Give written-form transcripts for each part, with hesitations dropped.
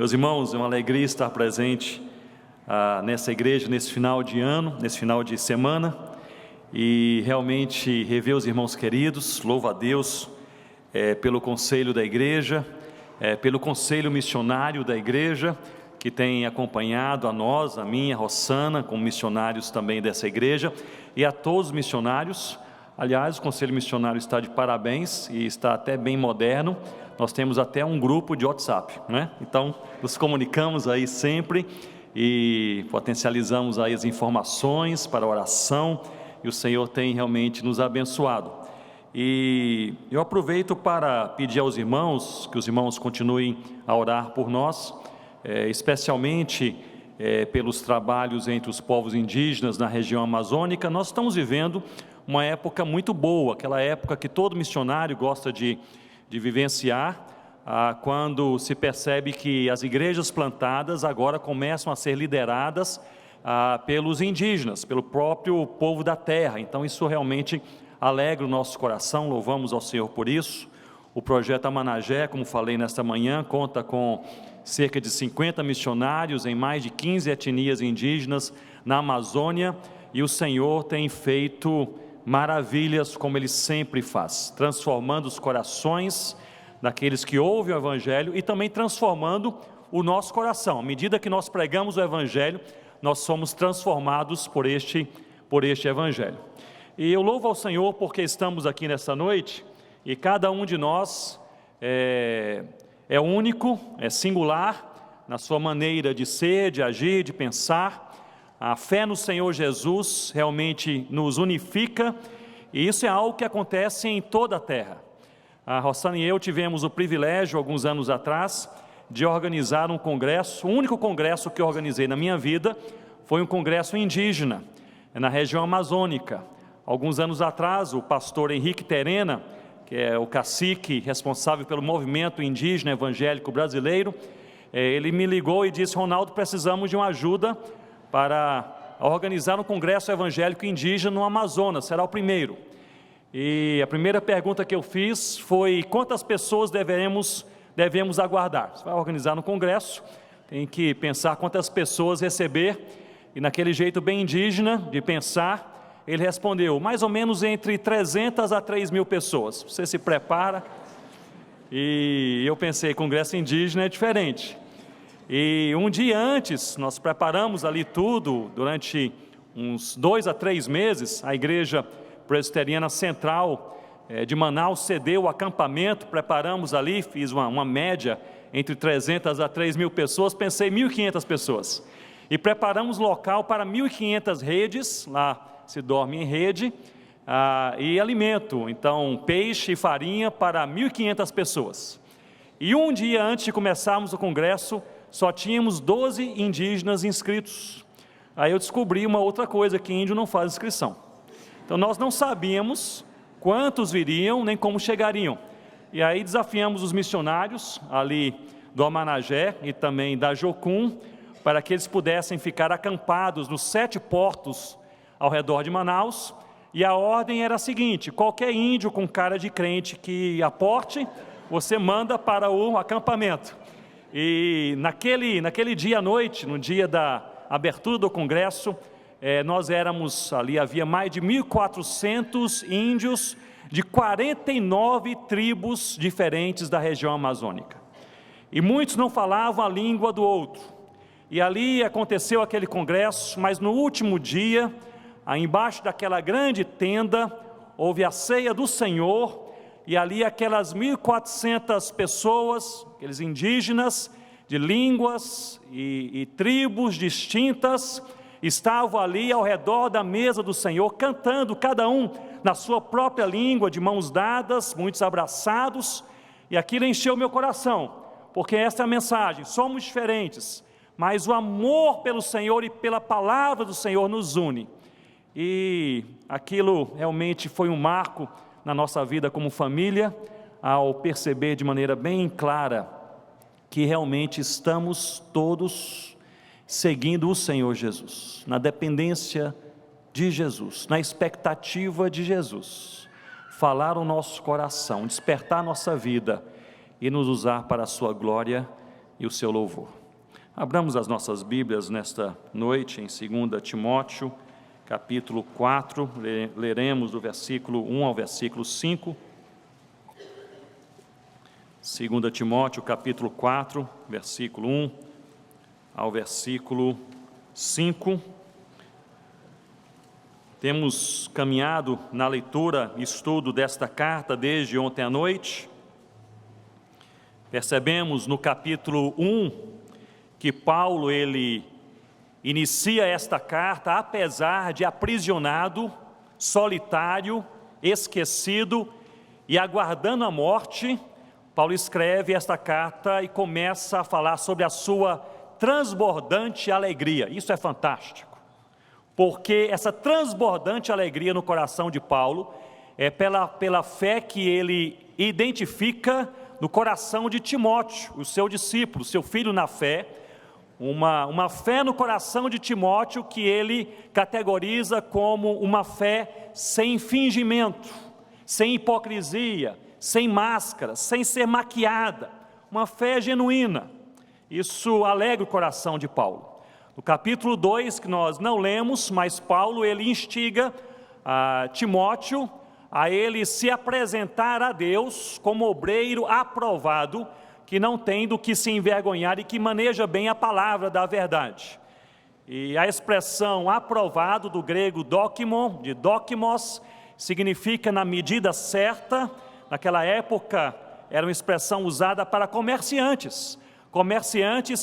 Meus irmãos, é uma alegria estar presente nessa igreja, nesse final de ano, nesse final de semana, e realmente rever os irmãos queridos. Louvo a Deus pelo conselho da igreja, pelo conselho missionário da igreja, que tem acompanhado a nós, a mim, a Rossana, como missionários também dessa igreja, e a todos os missionários. Aliás, o conselho missionário está de parabéns e está até bem moderno. Nós temos até um grupo de WhatsApp, né? Então, nos comunicamos aí sempre e potencializamos aí as informações para a oração, e o Senhor tem realmente nos abençoado. E eu aproveito para pedir aos irmãos, que os irmãos continuem a orar por nós, especialmente pelos trabalhos entre os povos indígenas na região amazônica. Nós estamos vivendo uma época muito boa, aquela época que todo missionário gosta de vivenciar, quando se percebe que as igrejas plantadas agora começam a ser lideradas pelos indígenas, pelo próprio povo da terra. Então isso realmente alegra o nosso coração, louvamos ao Senhor por isso. O projeto Amanagé, como falei nesta manhã, conta com cerca de 50 missionários em mais de 15 etnias indígenas na Amazônia, e o Senhor tem feito maravilhas, como Ele sempre faz, transformando os corações daqueles que ouvem o Evangelho e também transformando o nosso coração. À medida que nós pregamos o Evangelho, nós somos transformados por este Evangelho. E eu louvo ao Senhor porque estamos aqui nessa noite, e cada um de nós é único, é singular na sua maneira de ser, de agir, de pensar. A fé no Senhor Jesus realmente nos unifica, e isso é algo que acontece em toda a terra. A Rossana e eu tivemos o privilégio, alguns anos atrás, de organizar um congresso. O único congresso que eu organizei na minha vida foi um congresso indígena, na região amazônica. Alguns anos atrás, o pastor Henrique Terena, que é o cacique responsável pelo movimento indígena evangélico brasileiro, ele me ligou e disse: Ronaldo, precisamos de uma ajuda para organizar um congresso evangélico indígena no Amazonas, será o primeiro. E a primeira pergunta que eu fiz foi: quantas pessoas devemos aguardar? Você vai organizar um congresso, tem que pensar quantas pessoas receber, e naquele jeito bem indígena de pensar, ele respondeu: mais ou menos entre 300 a 3 mil pessoas. Você se prepara. E eu pensei, congresso indígena é diferente. E um dia antes, nós preparamos ali tudo, durante uns 2 a 3 meses, a Igreja Presbiteriana Central de Manaus cedeu o acampamento, preparamos ali, fiz uma média entre 300 a 3 mil pessoas, pensei 1.500 pessoas. E preparamos local para 1.500 redes, lá se dorme em rede, e alimento, então peixe e farinha para 1.500 pessoas. E um dia antes de começarmos o congresso, só tínhamos 12 indígenas inscritos. Aí eu descobri uma outra coisa, que índio não faz inscrição. Então nós não sabíamos quantos viriam, nem como chegariam. E aí desafiamos os missionários ali do Amanagé e também da Jocum, para que eles pudessem ficar acampados nos 7 portos ao redor de Manaus. E a ordem era a seguinte: qualquer índio com cara de crente que aporte, você manda para o acampamento. E naquele dia à noite, no dia da abertura do congresso, nós éramos ali, havia mais de 1.400 índios de 49 tribos diferentes da região amazônica. E muitos não falavam a língua do outro. E ali aconteceu aquele congresso, mas no último dia, embaixo daquela grande tenda, houve a ceia do Senhor, e ali aquelas 1.400 pessoas, aqueles indígenas de línguas e tribos distintas, estavam ali ao redor da mesa do Senhor, cantando, cada um na sua própria língua, de mãos dadas, muitos abraçados, e aquilo encheu meu coração, porque essa é a mensagem: somos diferentes, mas o amor pelo Senhor e pela palavra do Senhor nos une. E aquilo realmente foi um marco na nossa vida como família, ao perceber de maneira bem clara que realmente estamos todos seguindo o Senhor Jesus, na dependência de Jesus, na expectativa de Jesus, falar o nosso coração, despertar a nossa vida e nos usar para a sua glória e o seu louvor. Abramos as nossas Bíblias nesta noite em 2 Timóteo, capítulo 4, leremos do versículo 1 ao versículo 5. 2 Timóteo, capítulo 4, versículo 1 ao versículo 5. Temos caminhado na leitura e estudo desta carta desde ontem à noite. Percebemos no capítulo 1 que Paulo, ele inicia esta carta apesar de aprisionado, solitário, esquecido e aguardando a morte. Paulo escreve esta carta e começa a falar sobre a sua transbordante alegria. Isso é fantástico, porque essa transbordante alegria no coração de Paulo é pela fé que ele identifica no coração de Timóteo, o seu discípulo, seu filho na fé, uma fé no coração de Timóteo que ele categoriza como uma fé sem fingimento, sem hipocrisia, sem máscara, sem ser maquiada, uma fé genuína. Isso alegra o coração de Paulo. No capítulo 2, que nós não lemos, mas Paulo, ele instiga a Timóteo a ele se apresentar a Deus como obreiro aprovado, que não tem do que se envergonhar e que maneja bem a palavra da verdade. E a expressão aprovado, do grego dokimon, de dokimos, significa na medida certa. Naquela época era uma expressão usada para comerciantes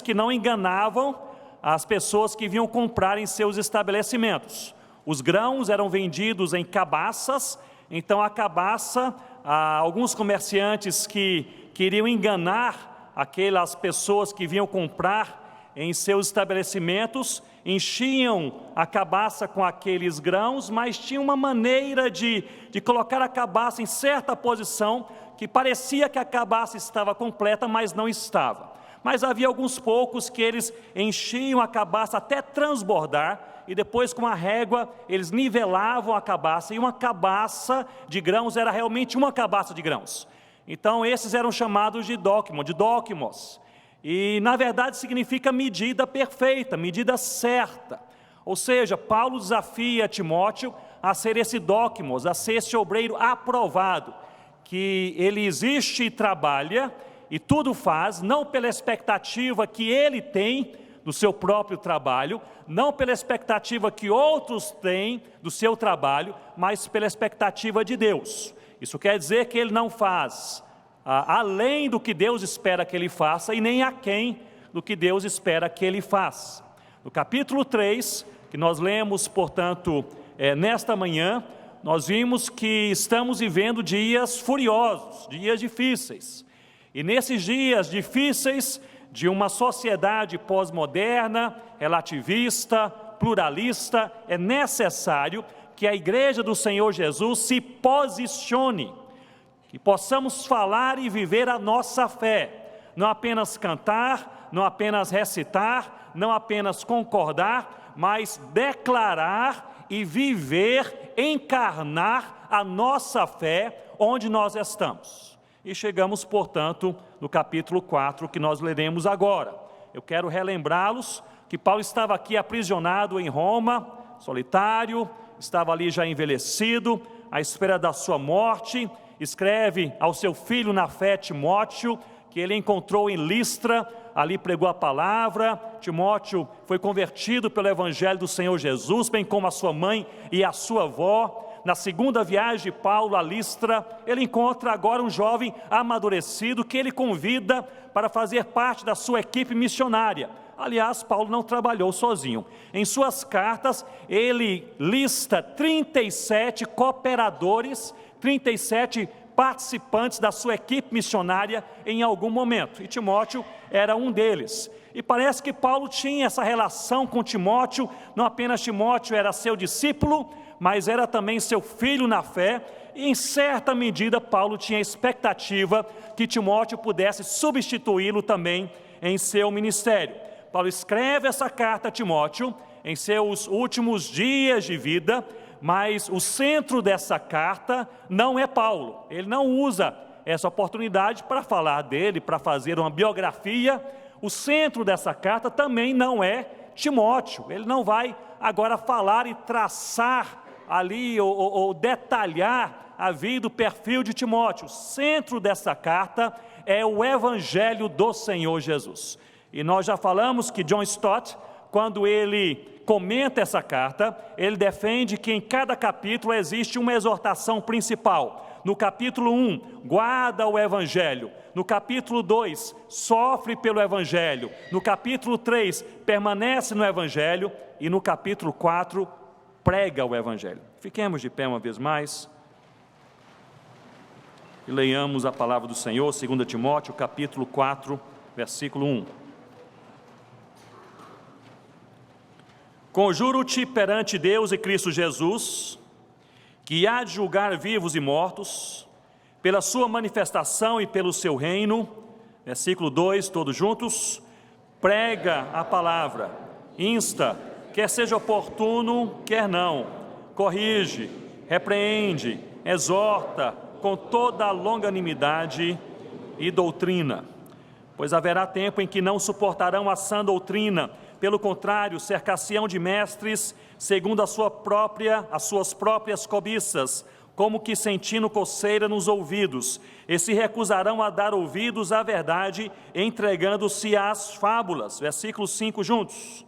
que não enganavam as pessoas que vinham comprar em seus estabelecimentos. Os grãos eram vendidos em cabaças, então a cabaça, alguns comerciantes que queriam enganar aquelas pessoas que vinham comprar em seus estabelecimentos, enchiam a cabaça com aqueles grãos, mas tinha uma maneira de colocar a cabaça em certa posição, que parecia que a cabaça estava completa, mas não estava. Mas havia alguns poucos que eles enchiam a cabaça até transbordar, e depois com a régua eles nivelavam a cabaça, e uma cabaça de grãos era realmente uma cabaça de grãos. Então esses eram chamados de dokimos, e na verdade significa medida perfeita, medida certa. Ou seja, Paulo desafia Timóteo a ser esse dokimos, a ser esse obreiro aprovado, que ele existe e trabalha e tudo faz, não pela expectativa que ele tem do seu próprio trabalho, não pela expectativa que outros têm do seu trabalho, mas pela expectativa de Deus. Isso quer dizer que ele não faz além do que Deus espera que ele faça, e nem aquém do que Deus espera que ele faça. No capítulo 3, que nós lemos, portanto, nesta manhã, nós vimos que estamos vivendo dias furiosos, dias difíceis. E nesses dias difíceis, de uma sociedade pós-moderna, relativista, pluralista, é necessário que a igreja do Senhor Jesus se posicione, que possamos falar e viver a nossa fé, não apenas cantar, não apenas recitar, não apenas concordar, mas declarar e viver, encarnar a nossa fé onde nós estamos. E chegamos, portanto, no capítulo 4, que nós leremos agora. Eu quero relembrá-los que Paulo estava aqui aprisionado em Roma, solitário, estava ali já envelhecido, à espera da sua morte. Escreve ao seu filho na fé, Timóteo, que ele encontrou em Listra, ali pregou a palavra. Timóteo foi convertido pelo evangelho do Senhor Jesus, bem como a sua mãe e a sua avó. Na segunda viagem de Paulo a Listra, ele encontra agora um jovem amadurecido que ele convida para fazer parte da sua equipe missionária. Aliás, Paulo não trabalhou sozinho. Em suas cartas, ele lista 37 cooperadores, 37 participantes da sua equipe missionária em algum momento. E Timóteo era um deles. E parece que Paulo tinha essa relação com Timóteo. Não apenas Timóteo era seu discípulo, mas era também seu filho na fé, e em certa medida Paulo tinha expectativa que Timóteo pudesse substituí-lo também em seu ministério. Paulo escreve essa carta a Timóteo em seus últimos dias de vida, mas o centro dessa carta não é Paulo. Ele não usa essa oportunidade para falar dele, para fazer uma biografia. o centro dessa carta também não é Timóteo. Ele não vai agora falar e traçar ali ou detalhar a vida, o perfil de Timóteo. O centro dessa carta é o Evangelho do Senhor Jesus. E nós já falamos que John Stott, quando ele comenta essa carta, ele defende que em cada capítulo existe uma exortação principal. No capítulo 1, guarda o Evangelho. No capítulo 2, sofre pelo Evangelho. No capítulo 3, permanece no Evangelho. E no capítulo 4, prega o Evangelho. Fiquemos de pé uma vez mais e leiamos a palavra do Senhor, 2 Timóteo, capítulo 4, versículo 1. Conjuro-te perante Deus e Cristo Jesus, que há de julgar vivos e mortos, pela sua manifestação e pelo seu reino, versículo 2, todos juntos, prega a palavra, insta, quer seja oportuno, quer não, corrige, repreende, exorta, com toda a longanimidade e doutrina. Pois haverá tempo em que não suportarão a sã doutrina, pelo contrário, cercar-se-ão de mestres, segundo as suas próprias cobiças, como que sentindo coceira nos ouvidos, e se recusarão a dar ouvidos à verdade, entregando-se às fábulas. Versículo 5 juntos.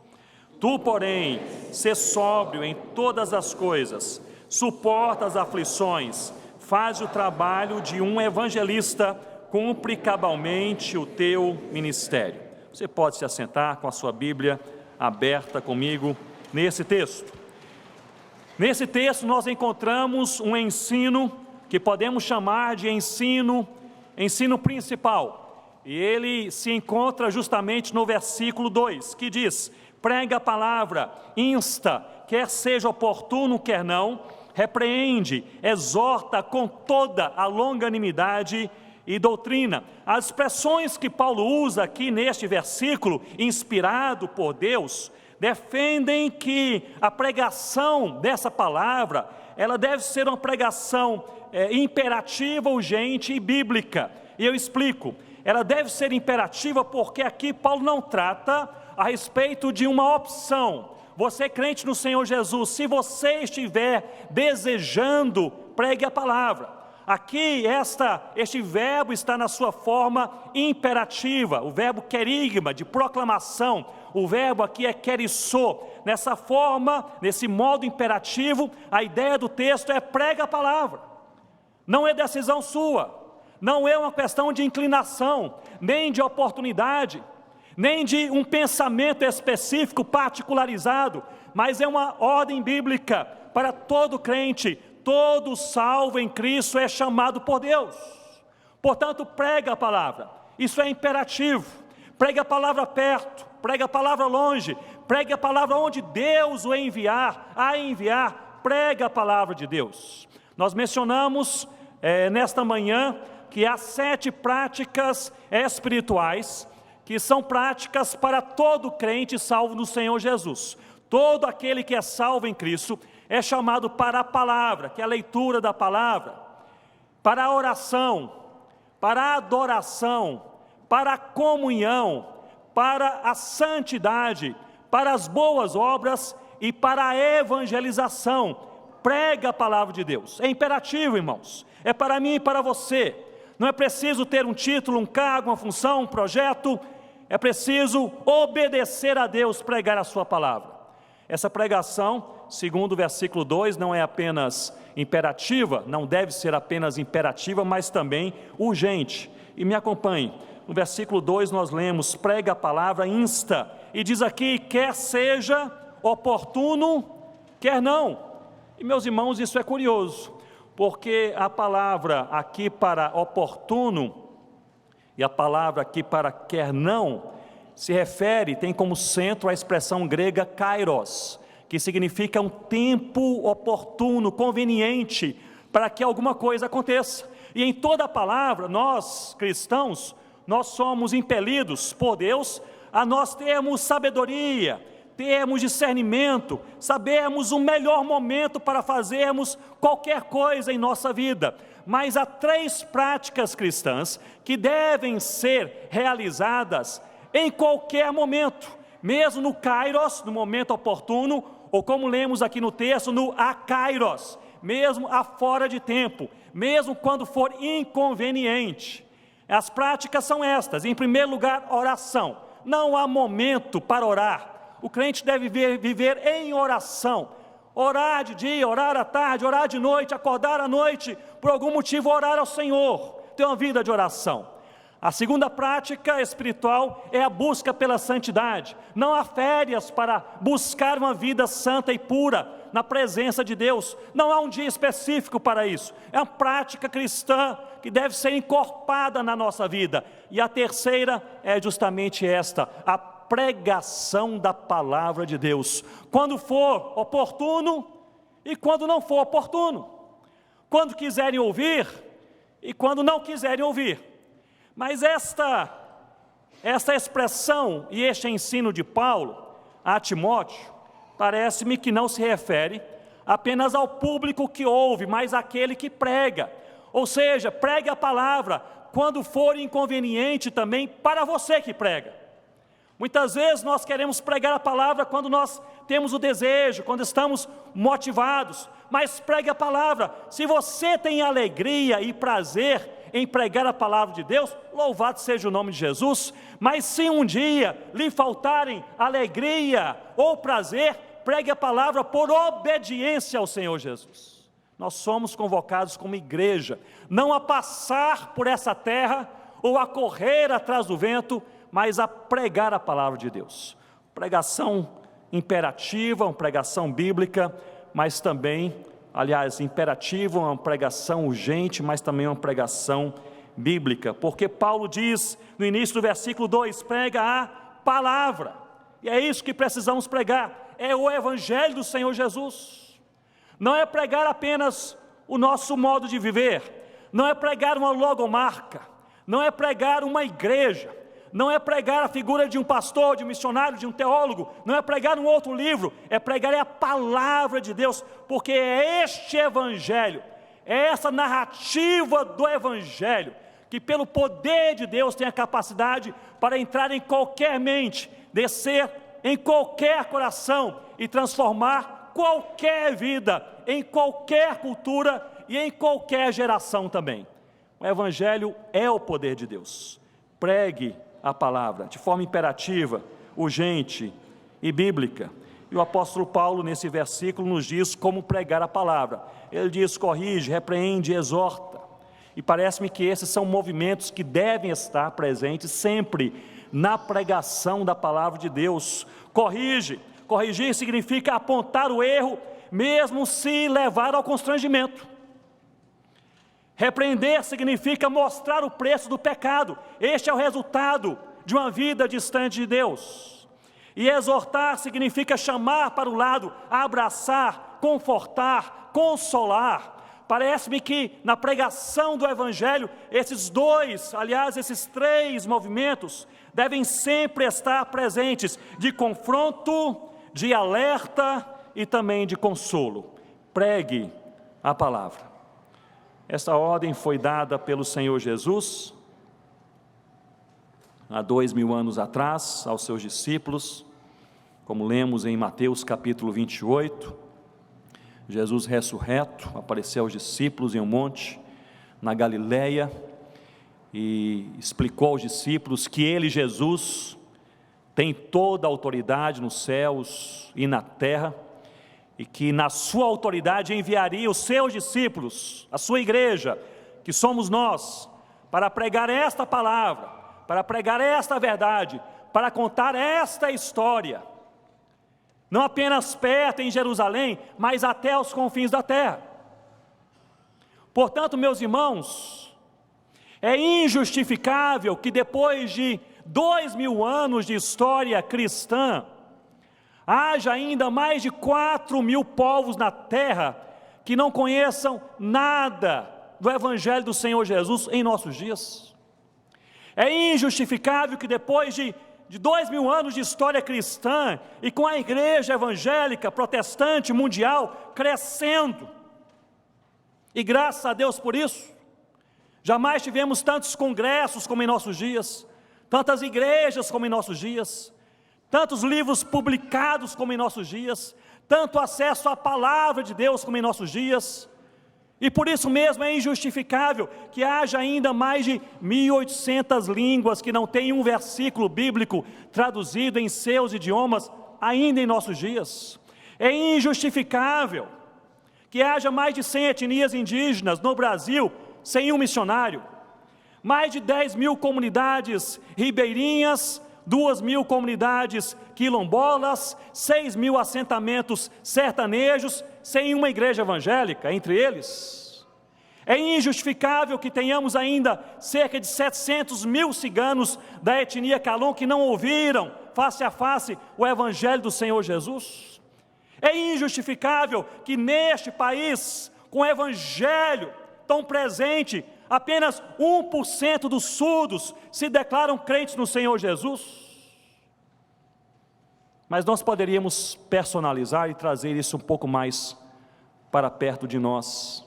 Tu, porém, sê sóbrio em todas as coisas, suporta as aflições, faz o trabalho de um evangelista, cumpre cabalmente o teu ministério. Você pode se assentar com a sua Bíblia aberta comigo nesse texto. Nesse texto nós encontramos um ensino que podemos chamar de ensino principal. E ele se encontra justamente no versículo 2, que diz: prega a palavra, insta, quer seja oportuno, quer não, repreende, exorta com toda a longanimidade e doutrina. As expressões que Paulo usa aqui neste versículo, inspirado por Deus, defendem que a pregação dessa palavra, ela deve ser uma pregação imperativa, urgente e bíblica. E eu explico, ela deve ser imperativa porque aqui Paulo não trata a respeito de uma opção. Você crente no Senhor Jesus, se você estiver desejando, pregue a palavra. Aqui este verbo está na sua forma imperativa, o verbo querigma, de proclamação. O verbo aqui é querissô. Nessa forma, nesse modo imperativo, a ideia do texto é prega a palavra. Não é decisão sua, não é uma questão de inclinação, nem de oportunidade, nem de um pensamento específico, particularizado, mas é uma ordem bíblica para todo crente. Todo salvo em Cristo é chamado por Deus. Portanto, prega a palavra. Isso é imperativo. Pregue a palavra perto, pregue a palavra longe, pregue a palavra onde Deus o enviar, prega a palavra de Deus. Nós mencionamos nesta manhã que há 7 práticas espirituais, que são práticas para todo crente salvo no Senhor Jesus. Todo aquele que é salvo em Cristo é chamado para a palavra, que é a leitura da palavra, para a oração, para a adoração, para a comunhão, para a santidade, para as boas obras e para a evangelização. Prega a palavra de Deus. É imperativo, irmãos. É para mim e para você. Não é preciso ter um título, um cargo, uma função, um projeto. É preciso obedecer a Deus, pregar a sua palavra. Essa pregação, segundo o versículo 2, não é apenas imperativa, não deve ser apenas imperativa, mas também urgente. E me acompanhe, no versículo 2 nós lemos, prega a palavra, insta, e diz aqui, quer seja oportuno, quer não. E meus irmãos, isso é curioso, porque a palavra aqui para oportuno, e a palavra aqui para quer não, se refere, tem como centro a expressão grega kairos, que significa um tempo oportuno, conveniente, para que alguma coisa aconteça. E em toda a palavra, nós cristãos, nós somos impelidos por Deus a nós termos sabedoria, termos discernimento, sabermos o melhor momento para fazermos qualquer coisa em nossa vida. Mas há 3 práticas cristãs que devem ser realizadas em qualquer momento, mesmo no kairos, no momento oportuno, ou como lemos aqui no texto, no akairos, mesmo a fora de tempo, mesmo quando for inconveniente. As práticas são estas: em primeiro lugar, oração. Não há momento para orar. O crente deve viver em oração. Orar de dia, orar à tarde, orar de noite, acordar à noite, por algum motivo orar ao Senhor, ter uma vida de oração. A segunda prática espiritual é a busca pela santidade. Não há férias para buscar uma vida santa e pura na presença de Deus. Não há um dia específico para isso. É uma prática cristã que deve ser encorpada na nossa vida. E a terceira é justamente esta: a pregação da palavra de Deus, quando for oportuno e quando não for oportuno, quando quiserem ouvir e quando não quiserem ouvir. Mas esta expressão e este ensino de Paulo a Timóteo, parece-me que não se refere apenas ao público que ouve, mas àquele que prega. Ou seja, pregue a palavra quando for inconveniente também para você que prega. Muitas vezes nós queremos pregar a palavra quando nós temos o desejo, quando estamos motivados, mas pregue a palavra. Se você tem alegria e prazer em pregar a palavra de Deus, louvado seja o nome de Jesus. Mas se um dia lhe faltarem alegria ou prazer, pregue a palavra por obediência ao Senhor Jesus. Nós somos convocados como igreja, não a passar por essa terra ou a correr atrás do vento, mas a pregar a palavra de Deus. Pregação imperativa, uma pregação bíblica, mas também, aliás, imperativa, uma pregação urgente, mas também uma pregação bíblica, porque Paulo diz no início do versículo 2, prega a palavra, e é isso que precisamos pregar, é o evangelho do Senhor Jesus. Não é pregar apenas o nosso modo de viver, não é pregar uma logomarca, não é pregar uma igreja, não é pregar a figura de um pastor, de um missionário, de um teólogo, não é pregar um outro livro, é pregar a palavra de Deus, porque é este evangelho, é essa narrativa do evangelho, que pelo poder de Deus tem a capacidade para entrar em qualquer mente, descer em qualquer coração e transformar qualquer vida, em qualquer cultura e em qualquer geração também. O evangelho é o poder de Deus. Pregue a palavra de forma imperativa, urgente e bíblica. E o apóstolo Paulo nesse versículo nos diz como pregar a palavra. Ele diz: corrige, repreende, exorta. E parece-me que esses são movimentos que devem estar presentes sempre na pregação da palavra de Deus. Corrigir significa apontar o erro, mesmo se levar ao constrangimento. Repreender significa mostrar o preço do pecado. Este é o resultado de uma vida distante de Deus. E exortar significa chamar para o lado, abraçar, confortar, consolar. Parece-me que na pregação do evangelho, esses três movimentos devem sempre estar presentes, de confronto, de alerta e também de consolo. Pregue a palavra. Essa ordem foi dada pelo Senhor Jesus há 2000 anos atrás aos seus discípulos, como lemos em Mateus capítulo 28. Jesus ressurreto apareceu aos discípulos em um monte na Galileia e explicou aos discípulos que ele, Jesus, tem toda a autoridade nos céus e na terra, e que na sua autoridade enviaria os seus discípulos, a sua igreja, que somos nós, para pregar esta palavra, para pregar esta verdade, para contar esta história, não apenas perto em Jerusalém, mas até os confins da terra. Portanto, meus irmãos, é injustificável que depois de 2000 anos de história cristã, haja ainda mais de 4.000 povos na terra que não conheçam nada do evangelho do Senhor Jesus em nossos dias. É injustificável que depois de 2000 anos de história cristã e com a igreja evangélica protestante mundial crescendo, e graças a Deus por isso, jamais tivemos tantos congressos como em nossos dias, tantas igrejas como em nossos dias, tantos livros publicados como em nossos dias, tanto acesso à palavra de Deus como em nossos dias, e por isso mesmo é injustificável que haja ainda mais de 1.800 línguas que não têm um versículo bíblico traduzido em seus idiomas ainda em nossos dias. É injustificável que haja mais de 100 etnias indígenas no Brasil sem um missionário, mais de 10.000 comunidades ribeirinhas, 2.000 comunidades quilombolas, 6.000 assentamentos sertanejos, sem uma igreja evangélica entre eles. É injustificável que tenhamos ainda cerca de 700.000 ciganos da etnia Calon que não ouviram face a face o evangelho do Senhor Jesus. É injustificável que neste país, com o evangelho tão presente, apenas 1% dos surdos se declaram crentes no Senhor Jesus. Mas nós poderíamos personalizar e trazer isso um pouco mais para perto de nós.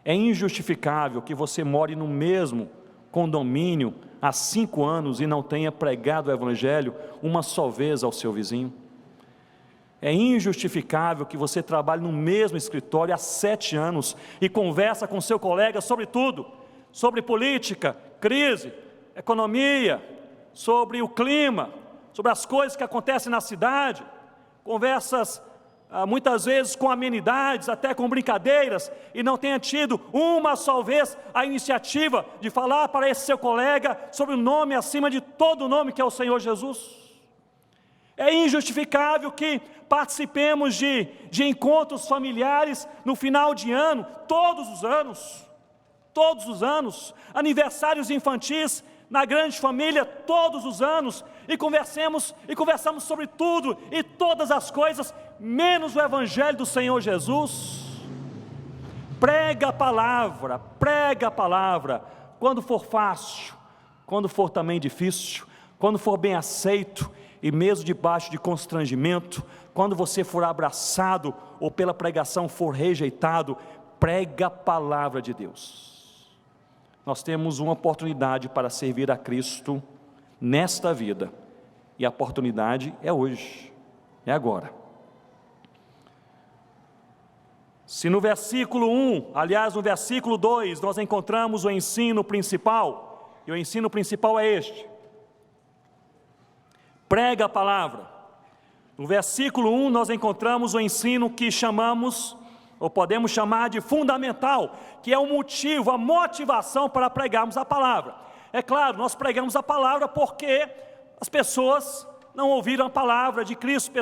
É injustificável que você more no mesmo condomínio há 5 anos e não tenha pregado o evangelho uma só vez ao seu vizinho. É injustificável que você trabalhe no mesmo escritório há 7 anos e conversa com seu colega sobre tudo, sobre política, crise, economia, sobre o clima, sobre as coisas que acontecem na cidade, conversas muitas vezes com amenidades, até com brincadeiras, e não tenha tido uma só vez a iniciativa de falar para esse seu colega sobre o nome acima de todo nome, que é o Senhor Jesus. É injustificável que participemos de encontros familiares no final de ano, todos os anos, aniversários infantis na grande família todos os anos, e conversamos sobre tudo e todas as coisas, menos o evangelho do Senhor Jesus. Prega a palavra, quando for fácil, quando for também difícil, quando for bem aceito, e mesmo debaixo de constrangimento, quando você for abraçado, ou pela pregação for rejeitado, prega a palavra de Deus. Nós temos uma oportunidade para servir a Cristo nesta vida, e a oportunidade é hoje, é agora. Se no versículo 1, aliás no versículo 2, nós encontramos o ensino principal, e o ensino principal é este: prega a palavra. No versículo 1 nós encontramos o ensino que chamamos, ou podemos chamar de fundamental, que é o motivo, a motivação para pregarmos a palavra. É claro, nós pregamos a palavra porque as pessoas não ouviram a palavra de Cristo,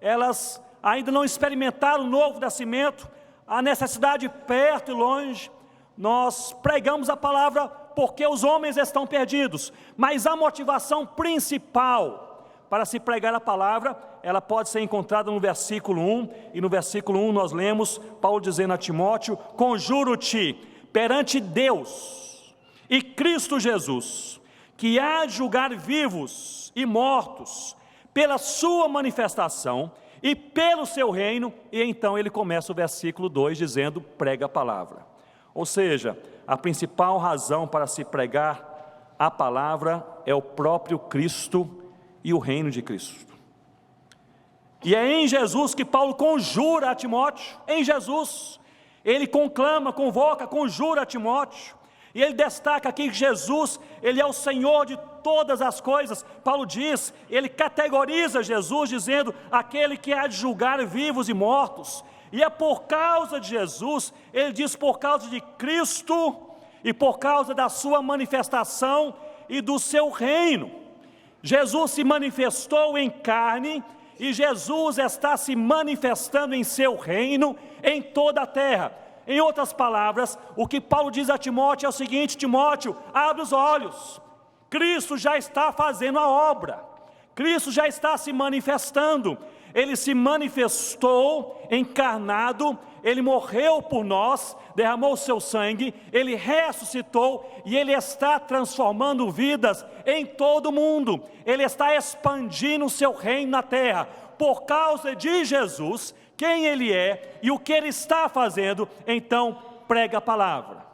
elas ainda não experimentaram o novo nascimento, a necessidade perto e longe. Nós pregamos a palavra porque os homens estão perdidos, mas a motivação principal para se pregar a palavra, ela pode ser encontrada no versículo 1, e no versículo 1 nós lemos Paulo dizendo a Timóteo: conjuro-te perante Deus e Cristo Jesus, que há de julgar vivos e mortos, pela sua manifestação e pelo seu reino. E então ele começa o versículo 2 dizendo: prega a palavra. Ou seja, a principal razão para se pregar a palavra é o próprio Cristo e o reino de Cristo. E é em Jesus que Paulo conjura a Timóteo, em Jesus, ele conclama, convoca, conjura a Timóteo, e ele destaca aqui que Jesus, ele é o Senhor de todas as coisas. Paulo diz, ele categoriza Jesus dizendo: aquele que há de julgar vivos e mortos. E é por causa de Jesus, ele diz por causa de Cristo, e por causa da sua manifestação e do seu reino. Jesus se manifestou em carne, e Jesus está se manifestando em seu reino, em toda a terra. Em outras palavras, o que Paulo diz a Timóteo é o seguinte: Timóteo, abre os olhos, Cristo já está fazendo a obra, Cristo já está se manifestando. Ele se manifestou encarnado, ele morreu por nós, derramou o seu sangue, ele ressuscitou, e ele está transformando vidas em todo o mundo, ele está expandindo o seu reino na terra, por causa de Jesus, quem ele é e o que ele está fazendo. Então prega a palavra.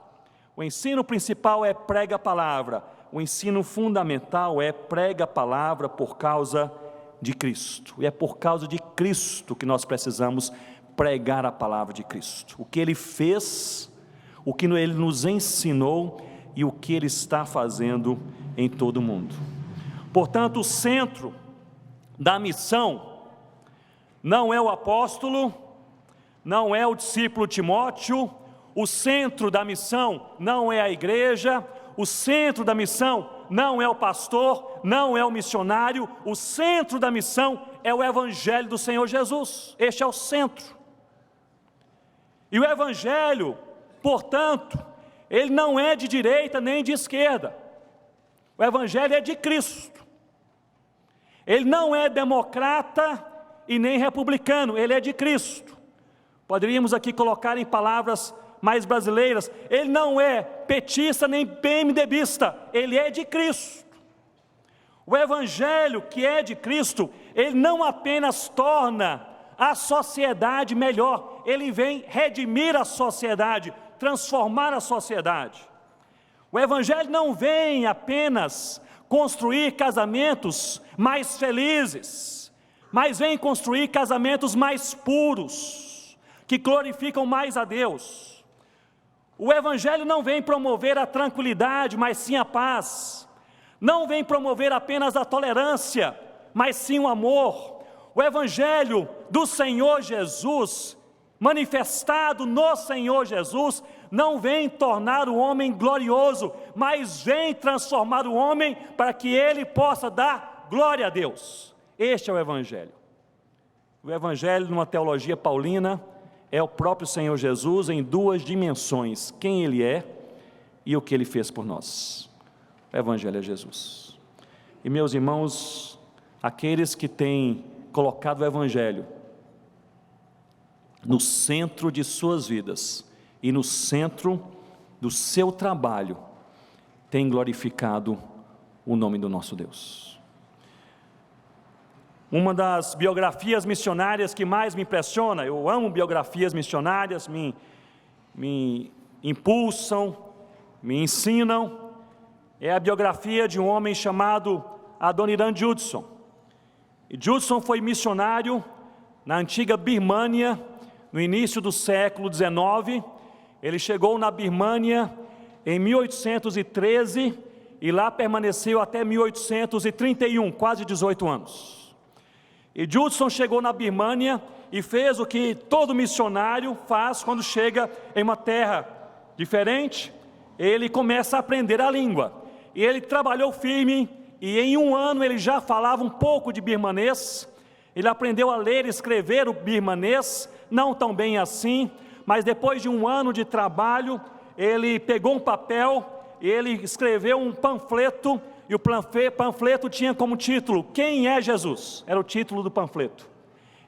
O ensino principal é prega a palavra. O ensino fundamental é prega a palavra por causa de Cristo. E é por causa de Cristo que nós precisamos pregar a palavra de Cristo. O que Ele fez, o que Ele nos ensinou e o que Ele está fazendo em todo o mundo. Portanto, o centro da missão não é o apóstolo, não é o discípulo Timóteo, o centro da missão não é a igreja, o centro da missão não é o pastor, não é o missionário, o centro da missão é o Evangelho do Senhor Jesus. Este é o centro. E o Evangelho, portanto, ele não é de direita nem de esquerda. O Evangelho é de Cristo. Ele não é democrata e nem republicano, ele é de Cristo. Poderíamos aqui colocar em palavras mais brasileiras, ele não é petista nem PMDBista, ele é de Cristo. O Evangelho que é de Cristo, ele não apenas torna a sociedade melhor, ele vem redimir a sociedade, transformar a sociedade. O Evangelho não vem apenas construir casamentos mais felizes, mas vem construir casamentos mais puros, que glorificam mais a Deus. O Evangelho não vem promover a tranquilidade, mas sim a paz. Não vem promover apenas a tolerância, mas sim o amor. O Evangelho do Senhor Jesus, manifestado no Senhor Jesus, não vem tornar o homem glorioso, mas vem transformar o homem para que ele possa dar glória a Deus. Este é o Evangelho. O Evangelho, numa teologia paulina, é o próprio Senhor Jesus em duas dimensões: quem Ele é e o que Ele fez por nós. O Evangelho é Jesus. E meus irmãos, aqueles que têm colocado o Evangelho no centro de suas vidas e no centro do seu trabalho, têm glorificado o nome do nosso Deus. Uma das biografias missionárias que mais me impressiona, eu amo biografias missionárias, me impulsam, me ensinam, é a biografia de um homem chamado Adoniran Judson. E Judson foi missionário na antiga Birmânia, no início do século XIX. Ele chegou na Birmânia em 1813 e lá permaneceu até 1831, quase 18 anos. E Judson chegou na Birmânia e fez o que todo missionário faz quando chega em uma terra diferente: ele começa a aprender a língua. E ele trabalhou firme, e em um ano ele já falava um pouco de birmanês. Ele aprendeu a ler e escrever o birmanês, não tão bem assim, mas depois de um ano de trabalho, ele pegou um papel e ele escreveu um panfleto. E o panfleto tinha como título: Quem é Jesus? Era o título do panfleto.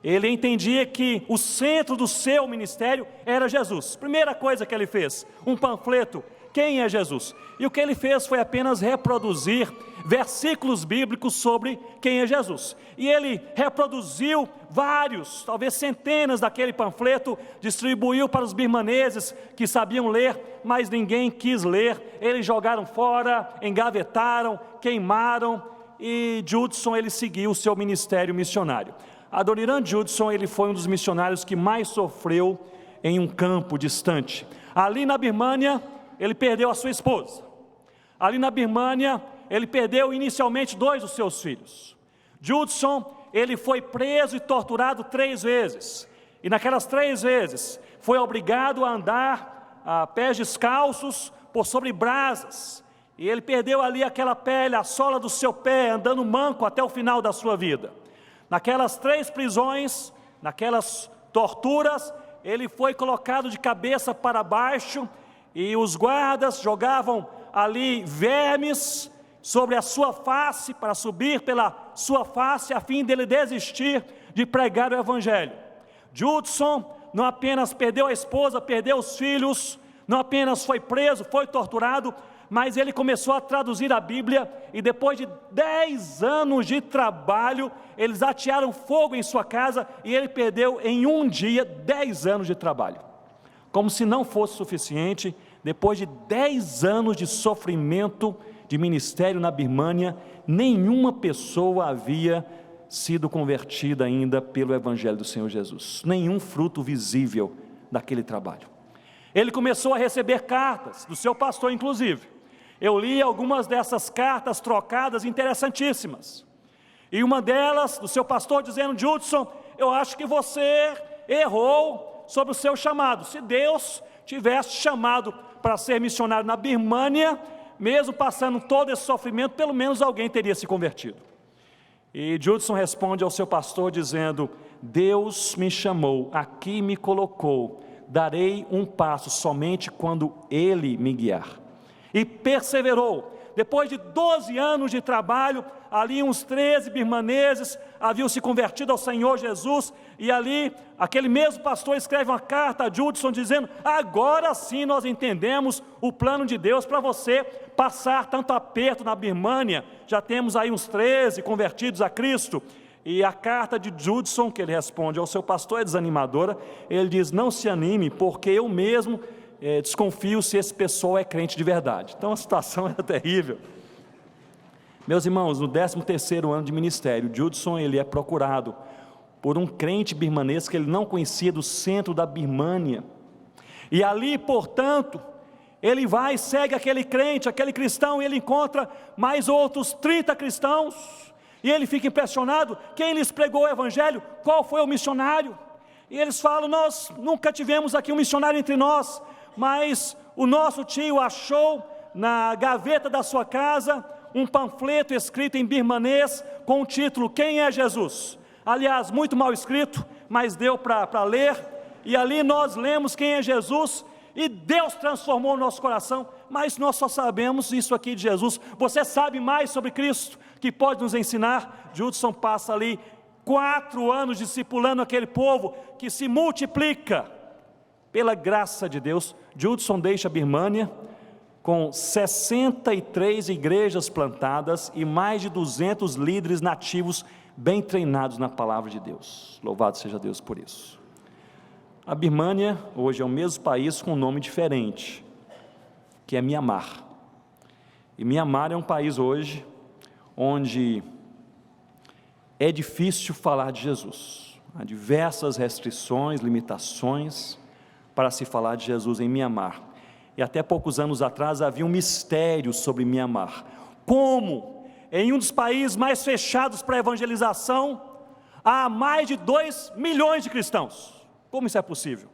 Ele entendia que o centro do seu ministério era Jesus. Primeira coisa que ele fez, um panfleto: quem é Jesus? E o que ele fez foi apenas reproduzir versículos bíblicos sobre quem é Jesus. E ele reproduziu vários, talvez centenas daquele panfleto, distribuiu para os birmaneses que sabiam ler, mas ninguém quis ler. Eles jogaram fora, engavetaram, queimaram, e Judson, ele seguiu o seu ministério missionário. Adoniran Judson, ele foi um dos missionários que mais sofreu em um campo distante. Ali na Birmânia, ele perdeu a sua esposa. Ali na Birmânia, ele perdeu inicialmente 2 dos seus filhos. Judson, ele foi preso e torturado 3 vezes. E naquelas 3 vezes, foi obrigado a andar a pés descalços por sobre brasas. E ele perdeu ali aquela pele, a sola do seu pé, andando manco até o final da sua vida. Naquelas 3 prisões, naquelas torturas, ele foi colocado de cabeça para baixo, e os guardas jogavam ali vermes sobre a sua face, para subir pela sua face, a fim dele desistir de pregar o Evangelho. Judson não apenas perdeu a esposa, perdeu os filhos, não apenas foi preso, foi torturado, mas ele começou a traduzir a Bíblia, e depois de 10 anos de trabalho, eles atearam fogo em sua casa, e ele perdeu em um dia 10 anos de trabalho. Como se não fosse suficiente, depois de 10 anos de sofrimento de ministério na Birmânia, nenhuma pessoa havia sido convertida ainda pelo Evangelho do Senhor Jesus, nenhum fruto visível daquele trabalho. Ele começou a receber cartas, do seu pastor inclusive. Eu li algumas dessas cartas trocadas interessantíssimas, e uma delas, do seu pastor, dizendo: Judson, eu acho que você errou sobre o seu chamado. Se Deus tivesse chamado para ser missionário na Birmânia, mesmo passando todo esse sofrimento, pelo menos alguém teria se convertido. E Judson responde ao seu pastor dizendo: Deus me chamou, aqui me colocou, darei um passo somente quando Ele me guiar. E perseverou. Depois de 12 anos de trabalho, ali uns 13 birmaneses haviam se convertido ao Senhor Jesus, e ali, aquele mesmo pastor escreve uma carta a Judson dizendo: agora sim nós entendemos o plano de Deus para você passar tanto aperto na Birmânia. Já temos aí uns 13 convertidos a Cristo. E a carta de Judson, que ele responde ao seu pastor, é desanimadora. Ele diz: não se anime, porque eu mesmo desconfio se esse pessoal é crente de verdade. Então a situação era terrível. Meus irmãos, no 13º ano de ministério, Judson ele é procurado por um crente birmanês que ele não conhecia, do centro da Birmânia. E ali, portanto, ele vai, segue aquele crente, aquele cristão, e ele encontra mais outros 30 cristãos, e ele fica impressionado. Quem lhes pregou o Evangelho? Qual foi o missionário? E eles falam: nós nunca tivemos aqui um missionário entre nós, mas o nosso tio achou na gaveta da sua casa um panfleto escrito em birmanês com o título Quem é Jesus? Aliás, muito mal escrito, mas deu para ler, e ali nós lemos quem é Jesus, e Deus transformou o nosso coração. Mas nós só sabemos isso aqui de Jesus. Você sabe mais sobre Cristo que pode nos ensinar? Judson passa ali 4 anos discipulando aquele povo que se multiplica pela graça de Deus. Judson deixa a Birmânia com 63 igrejas plantadas e mais de 200 líderes nativos bem treinados na palavra de Deus. Louvado seja Deus por isso. A Birmânia hoje é o mesmo país com um nome diferente, que é Mianmar. E Mianmar é um país hoje onde é difícil falar de Jesus. Há diversas restrições, limitações para se falar de Jesus em Mianmar. E até poucos anos atrás havia um mistério sobre Mianmar. Como em um dos países mais fechados para a evangelização, há mais de 2 milhões de cristãos. Como isso é possível?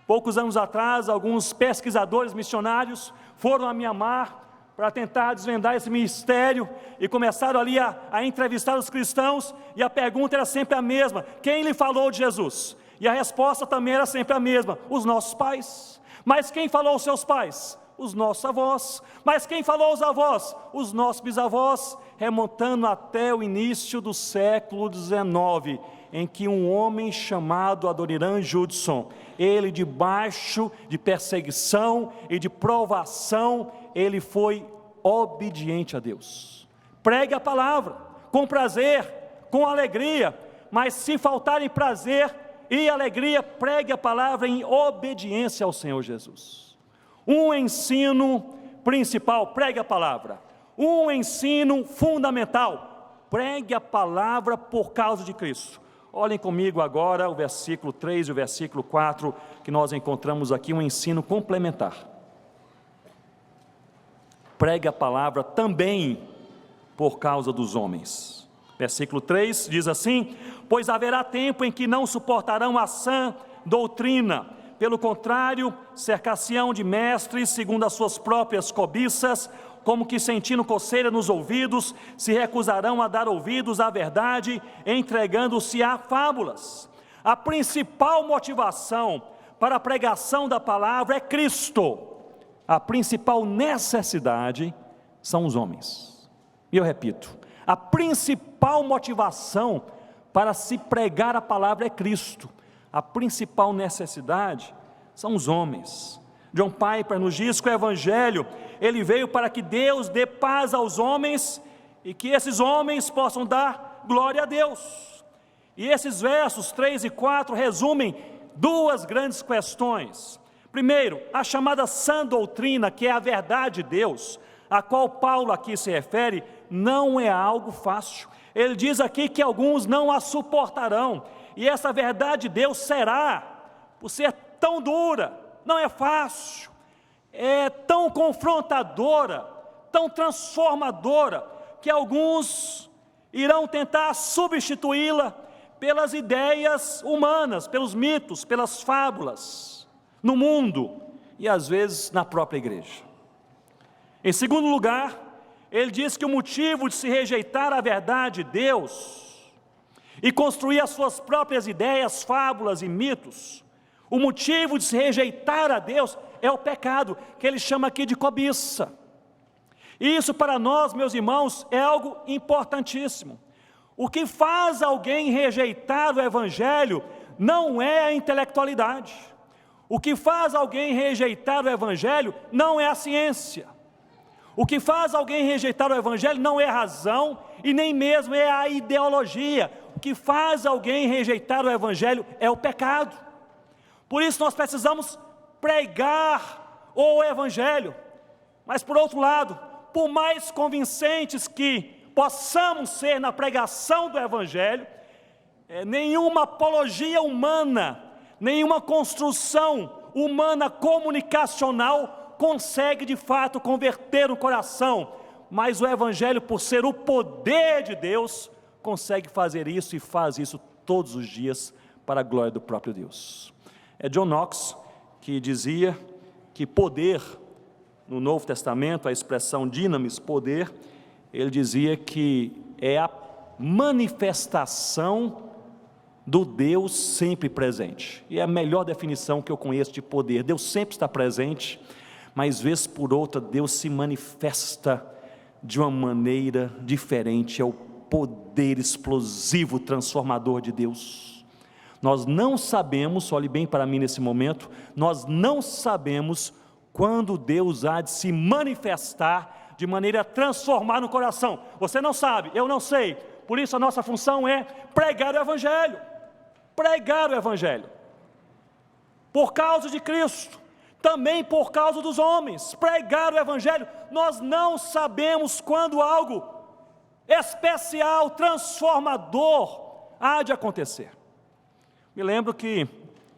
Poucos anos atrás, alguns pesquisadores missionários foram a Mianmar para tentar desvendar esse mistério, e começaram ali a entrevistar os cristãos, e a pergunta era sempre a mesma: quem lhe falou de Jesus? E a resposta também era sempre a mesma: os nossos pais. Mas quem falou aos seus pais? Os nossos avós. Mas quem falou aos avós? Os nossos bisavós, remontando até o início do século XIX, em que um homem chamado Adoniram Judson, ele debaixo de perseguição e de provação, ele foi obediente a Deus. Pregue a palavra, com prazer, com alegria, mas se faltarem prazer e alegria, pregue a palavra em obediência ao Senhor Jesus. Um ensino principal: pregue a palavra. Um ensino fundamental: pregue a palavra por causa de Cristo. Olhem comigo agora o versículo 3 e o versículo 4, que nós encontramos aqui um ensino complementar. Pregue a palavra também por causa dos homens. Versículo 3 diz assim: pois haverá tempo em que não suportarão a sã doutrina, pelo contrário, cercar-se-ão de mestres segundo as suas próprias cobiças, como que sentindo coceira nos ouvidos, se recusarão a dar ouvidos à verdade, entregando-se a fábulas. A principal motivação para a pregação da palavra é Cristo. A principal necessidade são os homens. E eu repito, a principal motivação para se pregar a palavra é Cristo. A principal necessidade são os homens. John Piper nos diz que o Evangelho, ele veio para que Deus dê paz aos homens, e que esses homens possam dar glória a Deus. E esses versos 3 e 4 resumem 2 grandes questões. Primeiro, a chamada sã doutrina, que é a verdade de Deus, a qual Paulo aqui se refere, não é algo fácil. Ele diz aqui que alguns não a suportarão, e essa verdade de Deus será, por ser tão dura, não é fácil, é tão confrontadora, tão transformadora, que alguns irão tentar substituí-la pelas ideias humanas, pelos mitos, pelas fábulas, no mundo e às vezes na própria igreja. Em segundo lugar, ele diz que o motivo de se rejeitar a verdade de Deus e construir as suas próprias ideias, fábulas e mitos, o motivo de se rejeitar a Deus é o pecado, que ele chama aqui de cobiça. E isso para nós, meus irmãos, é algo importantíssimo. O que faz alguém rejeitar o Evangelho não é a intelectualidade. O que faz alguém rejeitar o Evangelho não é a ciência. O que faz alguém rejeitar o Evangelho não é a razão e nem mesmo é a ideologia. O que faz alguém rejeitar o Evangelho é o pecado. Por isso nós precisamos pregar o Evangelho. Mas por outro lado, por mais convincentes que possamos ser na pregação do Evangelho, nenhuma apologia humana, nenhuma construção humana comunicacional consegue de fato converter o coração, mas o Evangelho, por ser o poder de Deus, consegue fazer isso e faz isso todos os dias para a glória do próprio Deus. É John Knox que dizia que poder, no Novo Testamento, a expressão dinamis, poder, ele dizia que é a manifestação do Deus sempre presente. E é a melhor definição que eu conheço de poder. Deus sempre está presente, mas vez por outra Deus se manifesta de uma maneira diferente. É o poder explosivo, transformador de Deus. Nós não sabemos, olhe bem para mim nesse momento, nós não sabemos quando Deus há de se manifestar de maneira a transformar no coração. Você não sabe, eu não sei. Por isso a nossa função é pregar o Evangelho. Pregar o Evangelho. Por causa de Cristo, também por causa dos homens. Pregar o Evangelho. Nós não sabemos quando algo especial, transformador há de acontecer. Me lembro que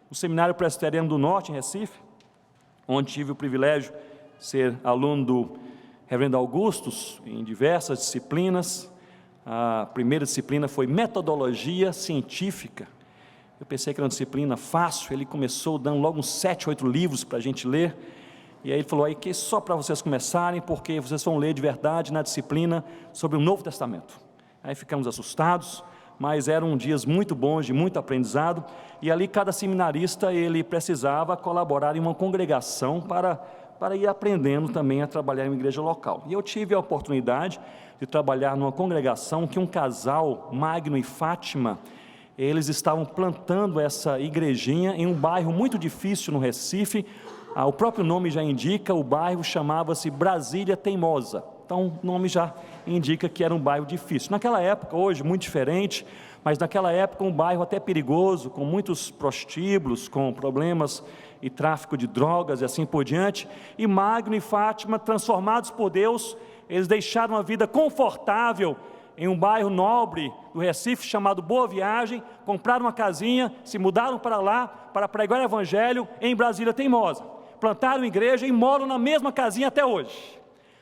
no Seminário Presbiteriano do Norte, em Recife, onde tive o privilégio de ser aluno do Reverendo Augustus, em diversas disciplinas. A primeira disciplina foi metodologia científica. Eu pensei que era uma disciplina fácil, ele começou dando logo uns 7, 8 livros para a gente ler, e aí ele falou, aí que só para vocês começarem, porque vocês vão ler de verdade na disciplina sobre o Novo Testamento. Aí ficamos assustados, mas eram dias muito bons, de muito aprendizado, e ali cada seminarista, ele precisava colaborar em uma congregação para ir aprendendo também a trabalhar em uma igreja local. E eu tive a oportunidade de trabalhar numa congregação que um casal, Magno e Fátima, eles estavam plantando essa igrejinha em um bairro muito difícil no Recife. O próprio nome já indica, o bairro chamava-se Brasília Teimosa. Então o nome já indica que era um bairro difícil. Naquela época, hoje muito diferente, mas naquela época um bairro até perigoso, com muitos prostíbulos, com problemas e tráfico de drogas e assim por diante. E Magno e Fátima, transformados por Deus, eles deixaram uma vida confortável em um bairro nobre do Recife chamado Boa Viagem, compraram uma casinha, se mudaram para lá para pregar o Evangelho em Brasília Teimosa. Plantaram igreja e moram na mesma casinha até hoje.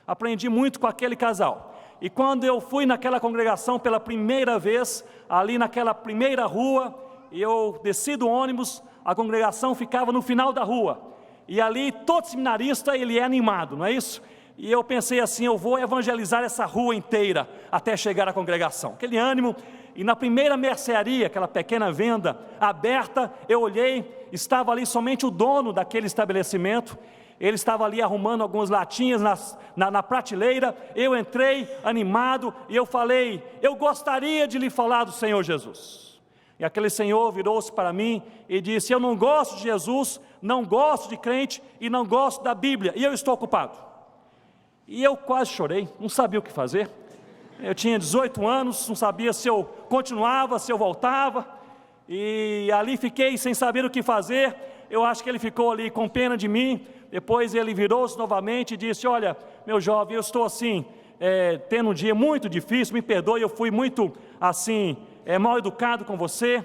Aprendi muito com aquele casal. E quando eu fui naquela congregação pela primeira vez, ali naquela primeira rua, eu desci do ônibus, a congregação ficava no final da rua. E ali todo seminarista ele é animado, não é isso? E eu pensei assim, eu vou evangelizar essa rua inteira até chegar à congregação. Aquele ânimo, e na primeira mercearia, aquela pequena venda aberta, eu olhei, estava ali somente o dono daquele estabelecimento. Ele estava ali arrumando algumas latinhas na prateleira. Eu entrei animado e eu falei, eu gostaria de lhe falar do Senhor Jesus. E aquele senhor virou-se para mim e disse, eu não gosto de Jesus, não gosto de crente e não gosto da Bíblia, e eu estou ocupado. E eu quase chorei, não sabia o que fazer. Eu tinha 18 anos, não sabia se eu continuava, se eu voltava, e ali fiquei sem saber o que fazer. eu acho que ele ficou ali com pena de mim. Depois ele virou-se novamente e disse: olha, meu jovem, eu estou assim, tendo um dia muito difícil, me perdoe, eu fui muito assim, mal educado com você,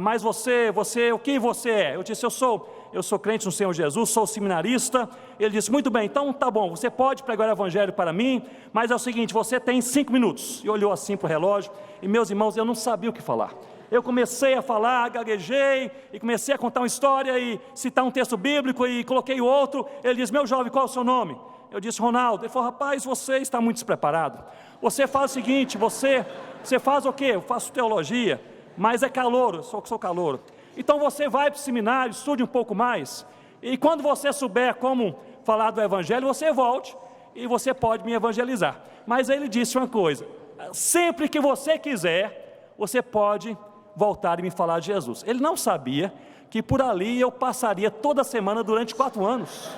mas você, o que você é? Eu disse: eu sou crente no Senhor Jesus, sou seminarista. Ele disse: muito bem, então tá bom, você pode pregar o evangelho para mim, mas é o seguinte, você tem 5 minutos. E olhou assim para o relógio, e meus irmãos, eu não sabia o que falar. Eu comecei a falar, gaguejei, e comecei a contar uma história, e citar um texto bíblico, e coloquei outro. Ele disse: meu jovem, qual é o seu nome? Eu disse: Ronaldo. Ele falou: rapaz, você está muito despreparado. Você faz o seguinte, você faz o quê? Eu faço teologia, mas é calouro, eu sou calouro. Então você vai para o seminário, estude um pouco mais, e quando você souber como falar do evangelho, você volte, e você pode me evangelizar. Mas ele disse uma coisa: sempre que você quiser, você pode voltar e me falar de Jesus. Ele não sabia que por ali eu passaria toda semana durante 4 anos.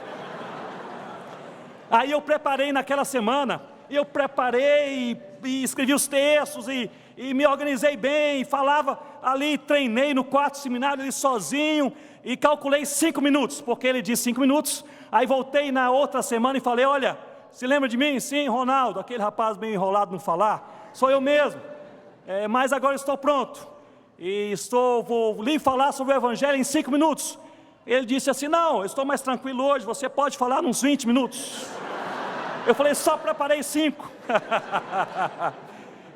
Aí eu preparei naquela semana, eu preparei e escrevi os textos, e me organizei bem, falava ali, treinei no quarto seminário ali sozinho, e calculei 5 minutos, porque ele disse 5 minutos, aí voltei na outra semana e falei: olha, se lembra de mim? Sim, Ronaldo, aquele rapaz meio enrolado no falar, sou eu mesmo, mas agora estou pronto, e vou lhe falar sobre o evangelho em 5 minutos. Ele disse assim: não, eu estou mais tranquilo hoje, você pode falar uns 20 minutos. Eu falei: só preparei 5.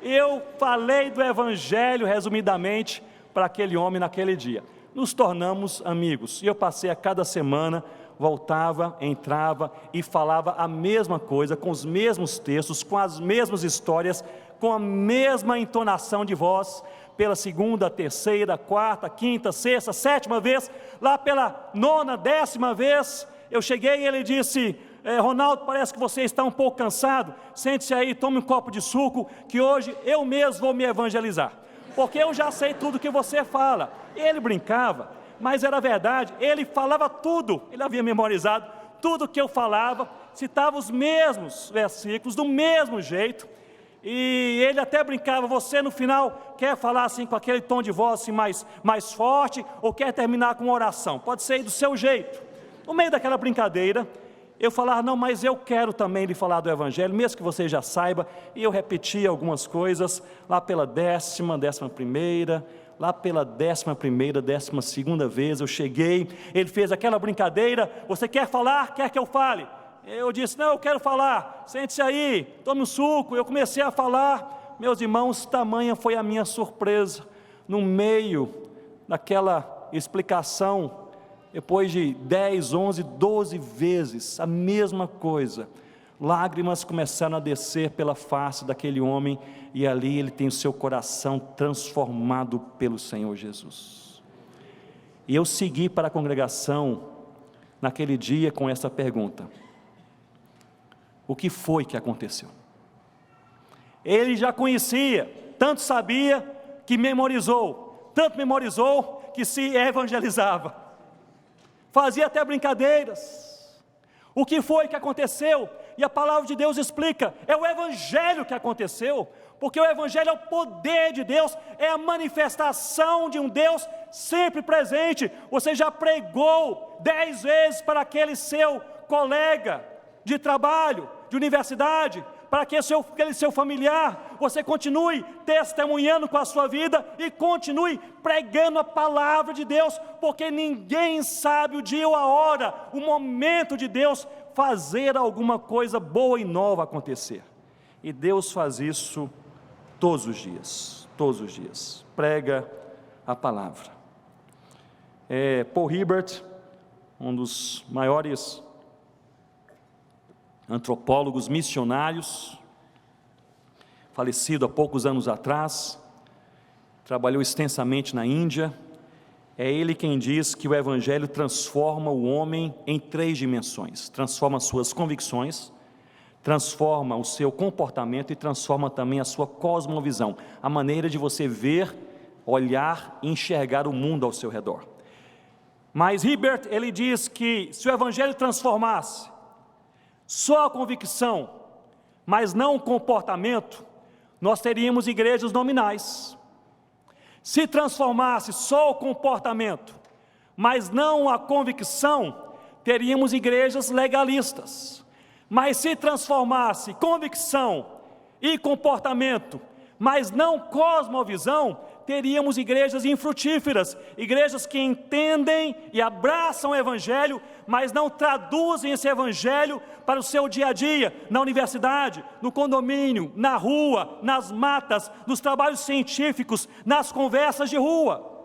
Eu falei do evangelho resumidamente para aquele homem naquele dia. Nos tornamos amigos, e eu passei a cada semana, voltava, entrava e falava a mesma coisa, com os mesmos textos, com as mesmas histórias, com a mesma entonação de voz, pela 2ª, 3ª, 4ª, 5ª, 6ª, 7ª vez, lá pela 9ª, 10ª vez, eu cheguei e ele disse: Ronaldo, parece que você está um pouco cansado, sente-se aí, tome um copo de suco, que hoje eu mesmo vou me evangelizar, porque eu já sei tudo que você fala. Ele brincava, mas era verdade, ele falava tudo, ele havia memorizado tudo que eu falava, citava os mesmos versículos, do mesmo jeito, e ele até brincava: você no final quer falar assim com aquele tom de voz assim, mais forte, ou quer terminar com uma oração? Pode ser do seu jeito. No meio daquela brincadeira, eu falava: não, mas eu quero também lhe falar do evangelho, mesmo que você já saiba. E eu repetia algumas coisas, lá pela 10ª, 11ª, lá pela 11ª, 12ª vez eu cheguei, ele fez aquela brincadeira: você quer falar? Quer que eu fale? Eu disse: não, eu quero falar, sente-se aí, tome um suco. Eu comecei a falar, meus irmãos, tamanha foi a minha surpresa, no meio daquela explicação, depois de 10, 11, 12 vezes a mesma coisa, lágrimas começaram a descer pela face daquele homem, e ali ele tem o seu coração transformado pelo Senhor Jesus. E eu segui para a congregação naquele dia com essa pergunta: o que foi que aconteceu? Ele já conhecia, tanto sabia que memorizou, tanto memorizou que se evangelizava, fazia até brincadeiras. O que foi que aconteceu? E a palavra de Deus explica: é o evangelho que aconteceu, porque o evangelho é o poder de Deus, é a manifestação de um Deus sempre presente. Você já pregou 10 vezes para aquele seu colega de trabalho, de universidade, para que aquele seu familiar, você continue testemunhando com a sua vida e continue pregando a palavra de Deus, porque ninguém sabe o dia ou a hora, o momento de Deus fazer alguma coisa boa e nova acontecer. E Deus faz isso todos os dias, prega a palavra. Paul Hiebert, um dos maiores antropólogos missionários, falecido há poucos anos atrás, trabalhou extensamente na Índia. É ele quem diz que o evangelho transforma o homem em 3 dimensões: transforma suas convicções, transforma o seu comportamento e transforma também a sua cosmovisão, a maneira de você ver, olhar e enxergar o mundo ao seu redor. Mas Hiebert, ele diz que se o evangelho transformasse só a convicção, mas não o comportamento, nós teríamos igrejas nominais. Se transformasse só o comportamento, mas não a convicção, teríamos igrejas legalistas. Mas se transformasse convicção e comportamento, mas não cosmovisão, teríamos igrejas infrutíferas, igrejas que entendem e abraçam o Evangelho, mas não traduzem esse Evangelho para o seu dia a dia, na universidade, no condomínio, na rua, nas matas, nos trabalhos científicos, nas conversas de rua.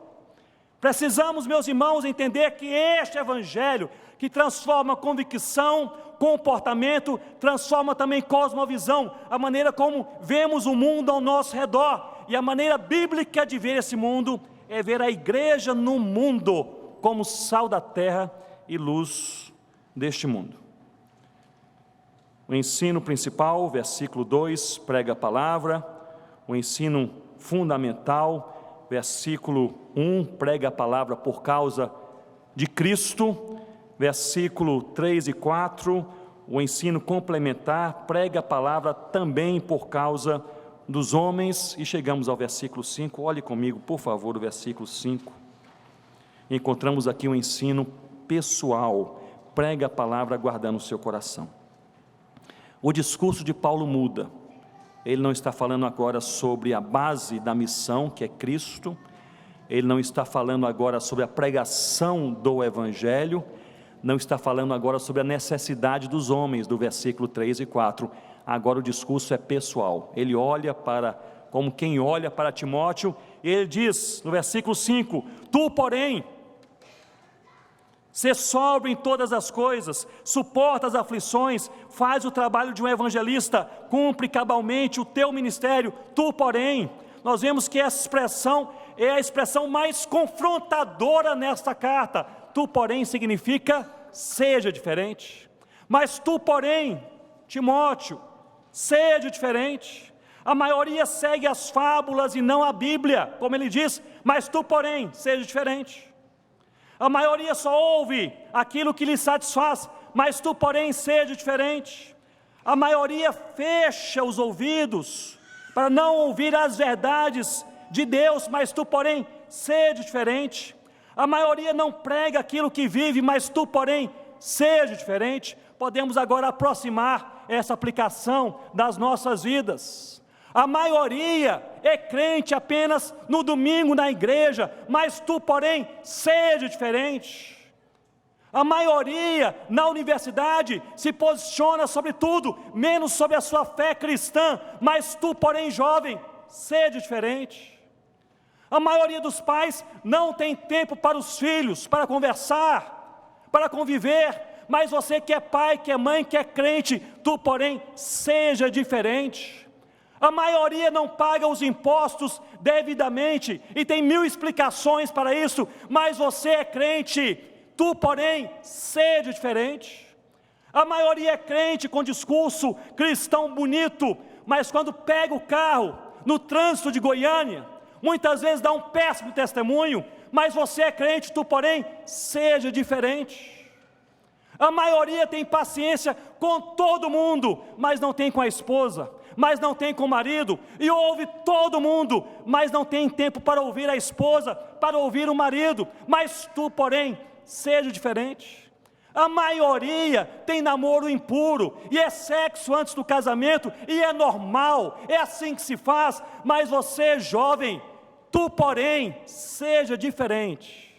Precisamos, meus irmãos, entender que este Evangelho, que transforma convicção, comportamento, transforma também cosmovisão, a maneira como vemos o mundo ao nosso redor. E a maneira bíblica de ver esse mundo é ver a igreja no mundo como sal da terra e luz deste mundo. O ensino principal, versículo 2, prega a palavra. O ensino fundamental, versículo 1, prega a palavra por causa de Cristo. Versículo 3 e 4, o ensino complementar, prega a palavra também por causa dos homens. E chegamos ao versículo 5, olhe comigo, por favor, o versículo 5. Encontramos aqui um ensino pessoal, prega a palavra guardando o seu coração. O discurso de Paulo muda, ele não está falando agora sobre a base da missão, que é Cristo, ele não está falando agora sobre a pregação do Evangelho, não está falando agora sobre a necessidade dos homens, do versículo 3 e 4, agora o discurso é pessoal, ele olha para, como quem olha para Timóteo, e ele diz no versículo 5, tu porém, sê sóbrio em todas as coisas, suporta as aflições, faz o trabalho de um evangelista, cumpre cabalmente o teu ministério, tu porém. Nós vemos que essa expressão é a expressão mais confrontadora nesta carta. Tu porém significa seja diferente, mas tu porém, Timóteo, seja diferente. A maioria segue as fábulas e não a Bíblia, como ele diz, mas tu porém, seja diferente. A maioria só ouve aquilo que lhe satisfaz, mas tu porém, seja diferente. A maioria fecha os ouvidos para não ouvir as verdades de Deus, mas tu porém, seja diferente. A maioria não prega aquilo que vive, mas tu porém, seja diferente. Podemos agora aproximar essa aplicação das nossas vidas. A maioria é crente apenas no domingo na igreja, mas tu porém, seja diferente. A maioria na universidade se posiciona sobre tudo, menos sobre a sua fé cristã, mas tu porém, jovem, seja diferente. A maioria dos pais não tem tempo para os filhos, para conversar, para conviver, mas você que é pai, que é mãe, que é crente, tu porém, seja diferente. A maioria não paga os impostos devidamente, e tem 1000 explicações para isso, mas você é crente, tu porém, seja diferente. A maioria é crente com discurso cristão bonito, mas quando pega o carro no trânsito de Goiânia, muitas vezes dá um péssimo testemunho, mas você é crente, tu porém, seja diferente. A maioria tem paciência com todo mundo, mas não tem com a esposa, mas não tem com o marido, e ouve todo mundo, mas não tem tempo para ouvir a esposa, para ouvir o marido, mas tu porém, seja diferente. A maioria tem namoro impuro, e é sexo antes do casamento, e é normal, é assim que se faz, mas você jovem, tu porém, seja diferente.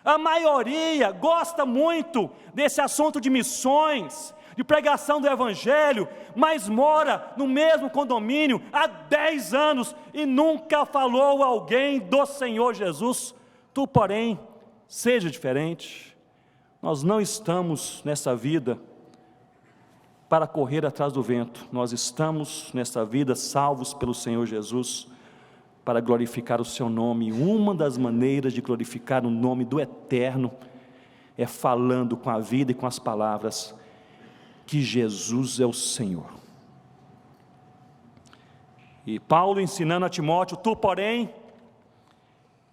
A maioria gosta muito desse assunto de missões, de pregação do Evangelho, mas mora no mesmo condomínio há 10 anos e nunca falou a alguém do Senhor Jesus. Tu, porém, seja diferente. Nós não estamos nessa vida para correr atrás do vento, nós estamos nessa vida salvos pelo Senhor Jesus, para glorificar o seu nome. Uma das maneiras de glorificar o nome do Eterno é falando com a vida e com as palavras que Jesus é o Senhor. E Paulo ensinando a Timóteo, tu porém,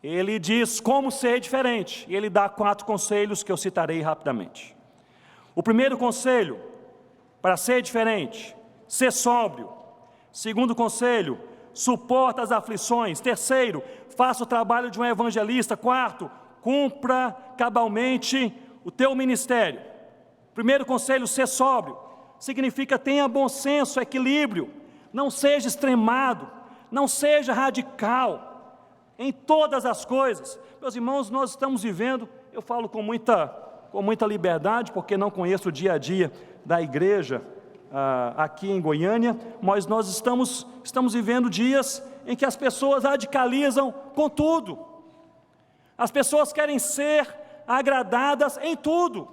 ele diz como ser diferente, e ele dá 4 conselhos que eu citarei rapidamente. O primeiro conselho, para ser diferente, ser sóbrio. Segundo conselho, suporta as aflições. Terceiro, faça o trabalho de um evangelista. Quarto, cumpra cabalmente o teu ministério. Primeiro conselho, ser sóbrio, significa tenha bom senso, equilíbrio, não seja extremado, não seja radical em todas as coisas. Meus irmãos, nós estamos vivendo, eu falo com muita liberdade, porque não conheço o dia a dia da igreja aqui em Goiânia, mas nós estamos vivendo dias em que as pessoas radicalizam com tudo. As pessoas querem ser agradadas em tudo.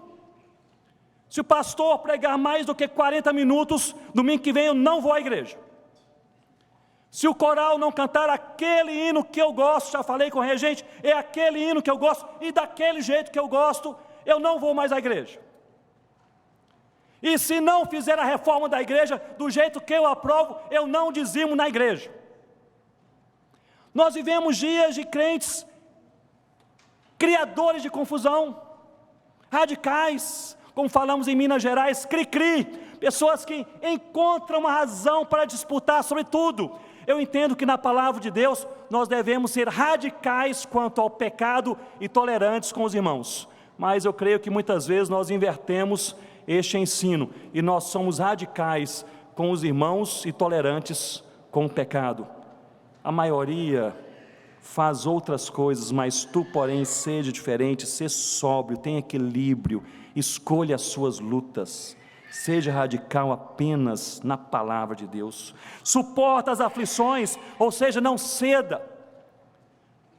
Se o pastor pregar mais do que 40 minutos, domingo que vem eu não vou à igreja. Se o coral não cantar aquele hino que eu gosto, já falei com o regente, é aquele hino que eu gosto, e daquele jeito que eu gosto, eu não vou mais à igreja. E se não fizer a reforma da igreja do jeito que eu aprovo, eu não dizimo na igreja. Nós vivemos dias de crentes criadores de confusão, radicais, como falamos em Minas Gerais, cri-cri, pessoas que encontram uma razão para disputar sobre tudo. Eu entendo que na palavra de Deus nós devemos ser radicais quanto ao pecado e tolerantes com os irmãos, mas eu creio que muitas vezes nós invertemos este ensino e nós somos radicais com os irmãos e tolerantes com o pecado. A maioria faz outras coisas, mas tu, porém, seja diferente, seja sóbrio, tenha equilíbrio, escolha as suas lutas, seja radical apenas na palavra de Deus, suporta as aflições, ou seja, não ceda,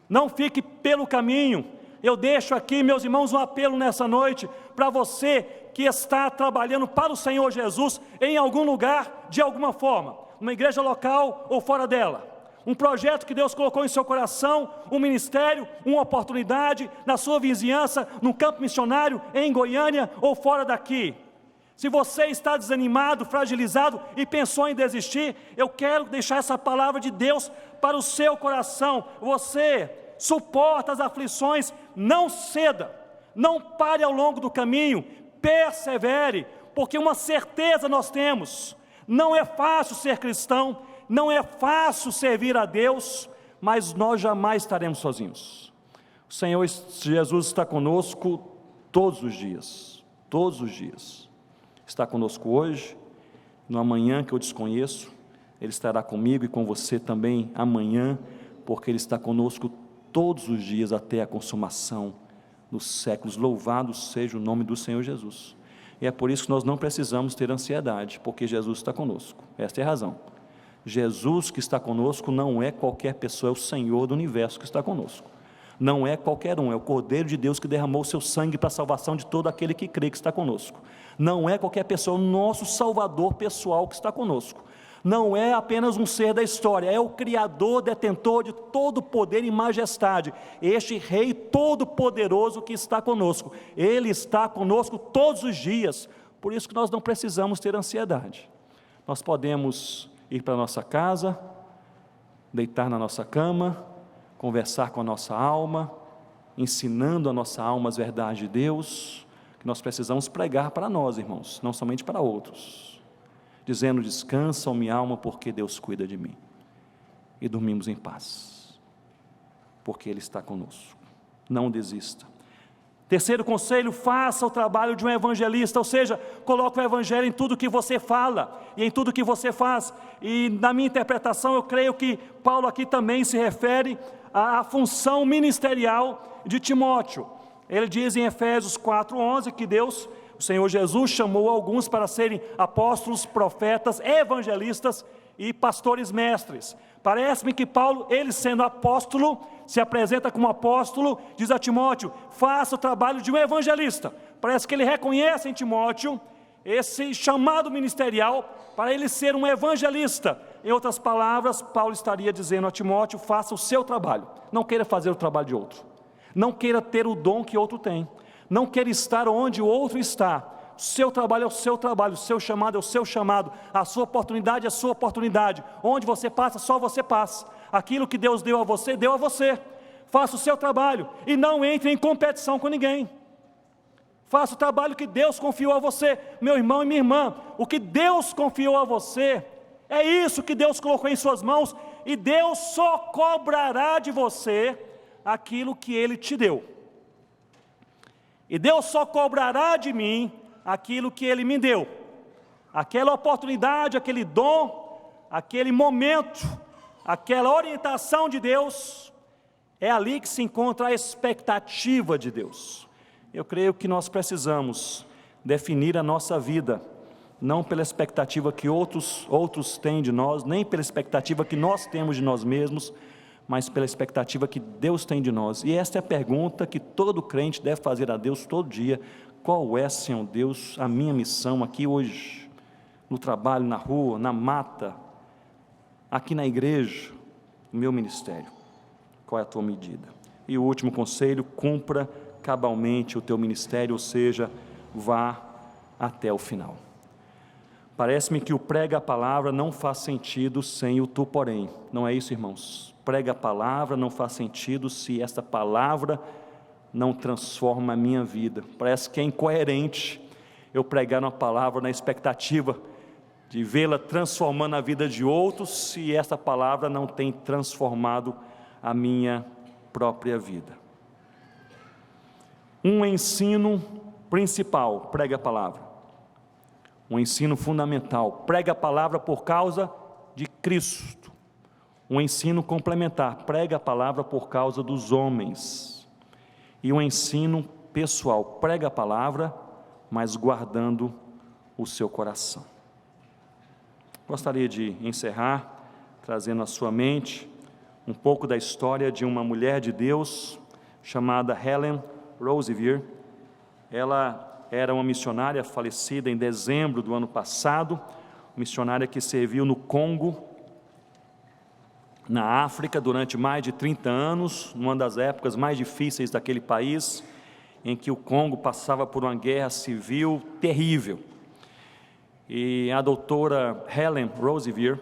não fique pelo caminho. Eu deixo aqui, meus irmãos, um apelo nessa noite, para você que está trabalhando para o Senhor Jesus, em algum lugar, de alguma forma, numa igreja local ou fora dela, um projeto que Deus colocou em seu coração, um ministério, uma oportunidade, na sua vizinhança, num campo missionário, em Goiânia ou fora daqui. Se você está desanimado, fragilizado e pensou em desistir, eu quero deixar essa palavra de Deus para o seu coração. Você suporta as aflições, não ceda, não pare ao longo do caminho, persevere, porque uma certeza nós temos: não é fácil ser cristão, não é fácil servir a Deus, mas nós jamais estaremos sozinhos. O Senhor Jesus está conosco todos os dias, está conosco hoje, no amanhã que eu desconheço, Ele estará comigo e com você também amanhã, porque Ele está conosco todos os dias até a consumação dos séculos. Louvado seja o nome do Senhor Jesus. E é por isso que nós não precisamos ter ansiedade, porque Jesus está conosco. Esta é a razão. Jesus que está conosco não é qualquer pessoa, é o Senhor do universo que está conosco. Não é qualquer um, é o Cordeiro de Deus que derramou o seu sangue para a salvação de todo aquele que crê que está conosco. Não é qualquer pessoa, é o nosso Salvador pessoal que está conosco. Não é apenas um ser da história, é o Criador, detentor de todo poder e majestade, este Rei todo-poderoso que está conosco. Ele está conosco todos os dias, por isso que nós não precisamos ter ansiedade. Nós podemos ir para a nossa casa, deitar na nossa cama, conversar com a nossa alma, ensinando a nossa alma as verdades de Deus, que nós precisamos pregar para nós, irmãos, não somente para outros, dizendo: descansa, ó minha alma, porque Deus cuida de mim, e dormimos em paz, porque Ele está conosco. Não desista. Terceiro conselho, faça o trabalho de um evangelista, ou seja, coloque o evangelho em tudo que você fala e em tudo que você faz. E na minha interpretação, eu creio que Paulo aqui também se refere à função ministerial de Timóteo. Ele diz em Efésios 4:11 que Deus, o Senhor Jesus, chamou alguns para serem apóstolos, profetas, evangelistas e pastores mestres. Parece-me que Paulo, ele sendo apóstolo, se apresenta como apóstolo, diz a Timóteo: faça o trabalho de um evangelista. Parece que ele reconhece em Timóteo esse chamado ministerial para ele ser um evangelista. Em outras palavras, Paulo estaria dizendo a Timóteo: faça o seu trabalho, não queira fazer o trabalho de outro, não queira ter o dom que outro tem, não queira estar onde o outro está. O seu trabalho é o seu trabalho, o seu chamado é o seu chamado, a sua oportunidade é a sua oportunidade. Onde você passa, só você passa. Aquilo que Deus deu a você, deu a você. Faça o seu trabalho e não entre em competição com ninguém. Faça o trabalho que Deus confiou a você, meu irmão e minha irmã. O que Deus confiou a você, é isso que Deus colocou em suas mãos, e Deus só cobrará de você aquilo que Ele te deu. E Deus só cobrará de mim aquilo que Ele me deu. Aquela oportunidade, aquele dom, aquele momento, aquela orientação de Deus, é ali que se encontra a expectativa de Deus. Eu creio que nós precisamos definir a nossa vida, não pela expectativa que outros têm de nós, nem pela expectativa que nós temos de nós mesmos, mas pela expectativa que Deus tem de nós. E esta é a pergunta que todo crente deve fazer a Deus todo dia: qual é, Senhor Deus, a minha missão aqui hoje, no trabalho, na rua, na mata, aqui na igreja, no meu ministério? Qual é a tua medida? E o último conselho: cumpra cabalmente o teu ministério, ou seja, vá até o final. Parece-me que o prega a palavra não faz sentido sem o tu, porém. Não é isso, irmãos? Prega a palavra não faz sentido se esta palavra não transforma a minha vida. Parece que é incoerente eu pregar uma palavra na expectativa de vê-la transformando a vida de outros, se esta palavra não tem transformado a minha própria vida. Um ensino principal: prega a palavra. Um ensino fundamental: prega a palavra por causa de Cristo. Um ensino complementar: prega a palavra por causa dos homens. E um ensino pessoal: prega a palavra, mas guardando o seu coração. Gostaria de encerrar trazendo à sua mente um pouco da história de uma mulher de Deus chamada Helen Roseveare. Ela era uma missionária falecida em dezembro do ano passado, missionária que serviu no Congo, na África, durante mais de 30 anos, numa das épocas mais difíceis daquele país, em que o Congo passava por uma guerra civil terrível. E a doutora Helen Roseveare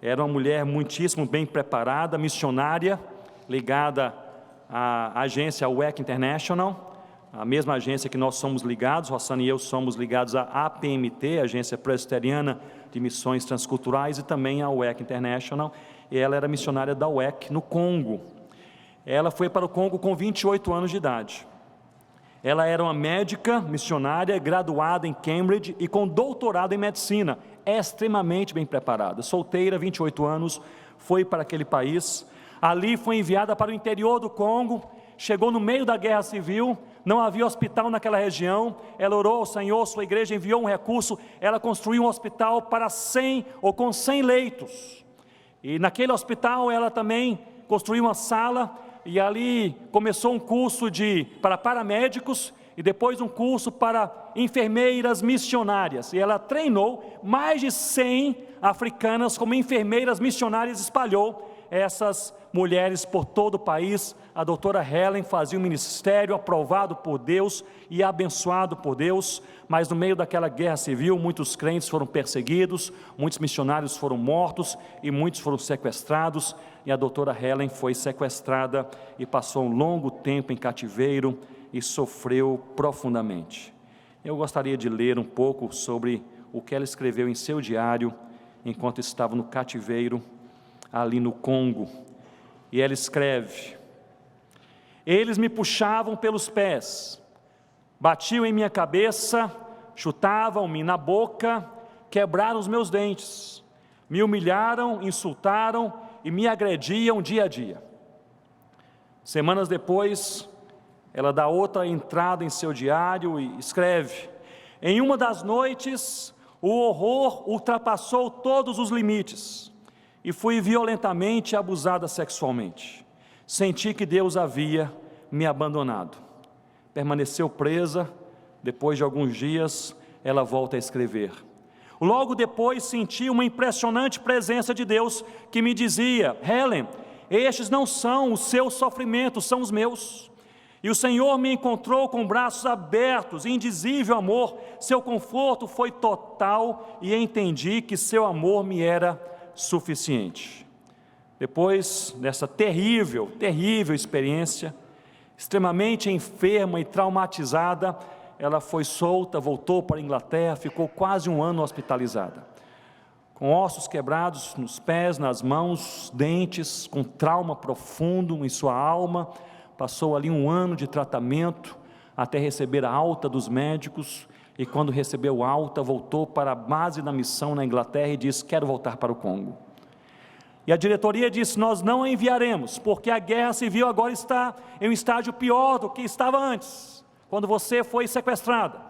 era uma mulher muitíssimo bem preparada, missionária, ligada à agência WEC International, a mesma agência que nós somos ligados. Rossana e eu somos ligados à APMT, Agência Presbiteriana de Missões Transculturais, e também à WEC International, e ela era missionária da WEC no Congo. Ela foi para o Congo com 28 anos de idade. Ela era uma médica missionária, graduada em Cambridge e com doutorado em medicina, extremamente bem preparada. Solteira, 28 anos, foi para aquele país. Ali foi enviada para o interior do Congo, chegou no meio da guerra civil, não havia hospital naquela região. Ela orou ao Senhor, sua igreja enviou um recurso, ela construiu um hospital para 100 ou com 100 leitos. E naquele hospital ela também construiu uma sala, e ali começou um curso para paramédicos, e depois um curso para enfermeiras missionárias. E ela treinou mais de 100 africanas como enfermeiras missionárias, espalhou essas mulheres por todo o país. A doutora Helen fazia um ministério aprovado por Deus e abençoado por Deus, mas no meio daquela guerra civil, muitos crentes foram perseguidos, muitos missionários foram mortos e muitos foram sequestrados, e a doutora Helen foi sequestrada e passou um longo tempo em cativeiro e sofreu profundamente. Eu gostaria de ler um pouco sobre o que ela escreveu em seu diário enquanto estava no cativeiro ali no Congo. E ela escreve: eles me puxavam pelos pés, batiam em minha cabeça, chutavam-me na boca, quebraram os meus dentes, me humilharam, insultaram e me agrediam dia a dia. Semanas depois, ela dá outra entrada em seu diário e escreve: em uma das noites, o horror ultrapassou todos os limites e fui violentamente abusada sexualmente. Senti que Deus havia me abandonado. Permaneceu presa. Depois de alguns dias, ela volta a escrever: logo depois senti uma impressionante presença de Deus que me dizia: Helen, estes não são os seus sofrimentos, são os meus. E o Senhor me encontrou com braços abertos, indizível amor, seu conforto foi total e entendi que seu amor me era suficiente. Depois dessa terrível experiência, extremamente enferma e traumatizada, ela foi solta, voltou para a Inglaterra, ficou quase um ano hospitalizada, com ossos quebrados nos pés, nas mãos, dentes, com trauma profundo em sua alma. Passou ali um ano de tratamento, até receber a alta dos médicos, e quando recebeu alta, voltou para a base da missão na Inglaterra e disse: quero voltar para o Congo. E a diretoria disse: nós não a enviaremos, porque a guerra civil agora está em um estágio pior do que estava antes, quando você foi sequestrada.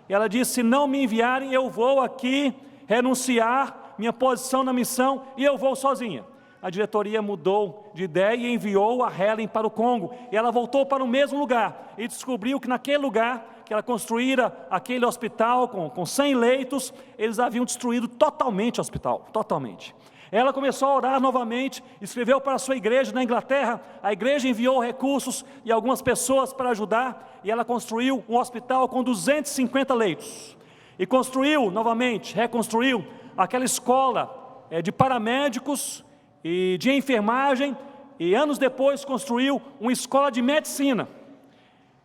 E ela disse: se não me enviarem, eu vou aqui renunciar minha posição na missão e eu vou sozinha. A diretoria mudou de ideia e enviou a Helen para o Congo, e ela voltou para o mesmo lugar, e descobriu que naquele lugar, que ela construíra aquele hospital com 100 leitos, eles haviam destruído totalmente o hospital, totalmente. Ela começou a orar novamente, escreveu para a sua igreja na Inglaterra, a igreja enviou recursos e algumas pessoas para ajudar, e ela construiu um hospital com 250 leitos, e construiu novamente, reconstruiu aquela escola de paramédicos e de enfermagem, e anos depois construiu uma escola de medicina.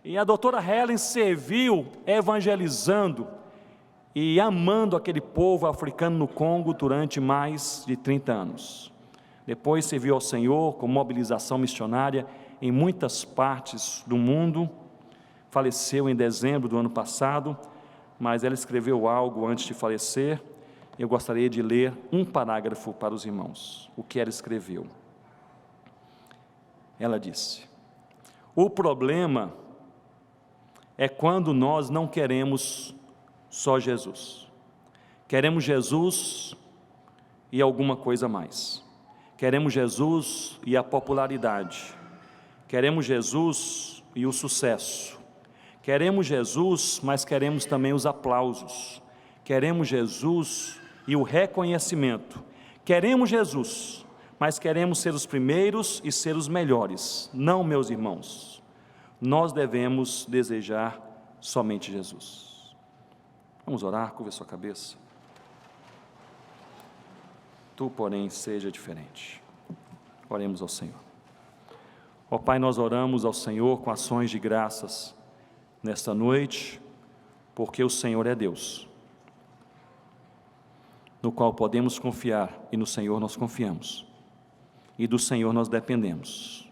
E a doutora Helen serviu evangelizando e amando aquele povo africano no Congo durante mais de 30 anos. Depois serviu ao Senhor com mobilização missionária em muitas partes do mundo. Faleceu em dezembro do ano passado, mas ela escreveu algo antes de falecer. Eu gostaria de ler um parágrafo para os irmãos, o que ela escreveu. Ela disse: o problema é quando nós não queremos só Jesus. Queremos Jesus e alguma coisa mais. Queremos Jesus e a popularidade. Queremos Jesus e o sucesso. Queremos Jesus, mas queremos também os aplausos. Queremos Jesus e o reconhecimento. Queremos Jesus, mas queremos ser os primeiros e ser os melhores. Não, meus irmãos. Nós devemos desejar somente Jesus. Vamos orar, curva a sua cabeça. Tu, porém, seja diferente. Oremos ao Senhor. Ó Pai, nós oramos ao Senhor com ações de graças nesta noite, porque o Senhor é Deus, no qual podemos confiar, e no Senhor nós confiamos, e do Senhor nós dependemos,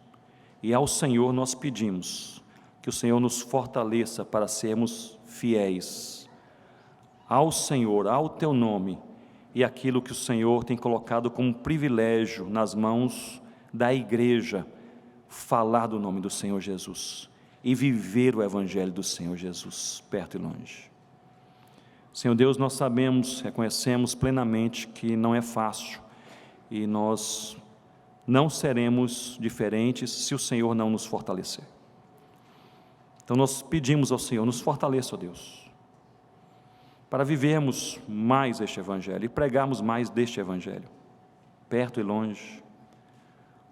e ao Senhor nós pedimos que o Senhor nos fortaleça para sermos fiéis ao Senhor, ao Teu nome, e aquilo que o Senhor tem colocado como privilégio nas mãos da igreja, falar do nome do Senhor Jesus, e viver o Evangelho do Senhor Jesus, perto e longe. Senhor Deus, nós sabemos, reconhecemos plenamente que não é fácil, e nós não seremos diferentes se o Senhor não nos fortalecer. Então nós pedimos ao Senhor, nos fortaleça, ó Deus, para vivermos mais este Evangelho e pregarmos mais deste Evangelho, perto e longe,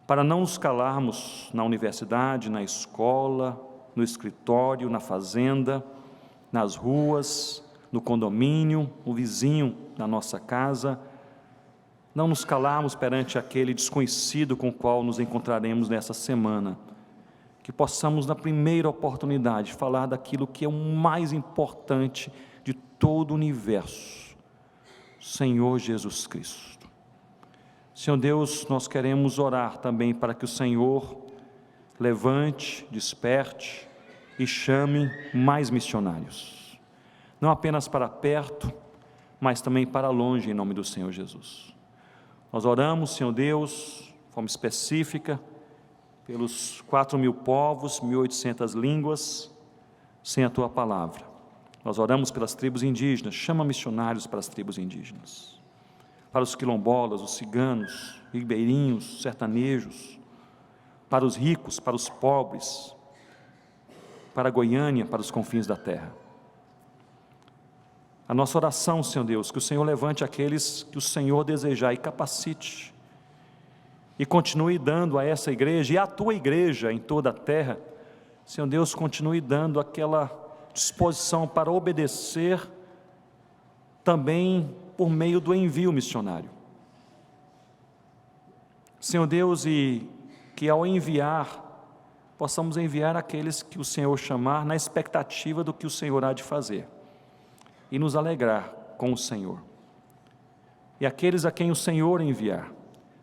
para não nos calarmos na universidade, na escola, no escritório, na fazenda, nas ruas, no condomínio, no vizinho da nossa casa, não nos calarmos perante aquele desconhecido com o qual nos encontraremos nessa semana, que possamos na primeira oportunidade falar daquilo que é o mais importante de todo o universo, Senhor Jesus Cristo. Senhor Deus, nós queremos orar também para que o Senhor levante, desperte e chame mais missionários, não apenas para perto, mas também para longe, em nome do Senhor Jesus. Nós oramos, Senhor Deus, de forma específica, pelos 4.000 povos, 1.800 línguas, sem a Tua palavra. Nós oramos pelas tribos indígenas, chama missionários para as tribos indígenas, para os quilombolas, os ciganos, ribeirinhos, sertanejos, para os ricos, para os pobres, para a Goiânia, para os confins da terra. A nossa oração, Senhor Deus, que o Senhor levante aqueles que o Senhor desejar e capacite, e continue dando a essa igreja e à Tua igreja em toda a terra, Senhor Deus, continue dando aquela disposição para obedecer também por meio do envio missionário. Senhor Deus, e que ao enviar, possamos enviar aqueles que o Senhor chamar na expectativa do que o Senhor há de fazer, e nos alegrar com o Senhor. E aqueles a quem o Senhor enviar,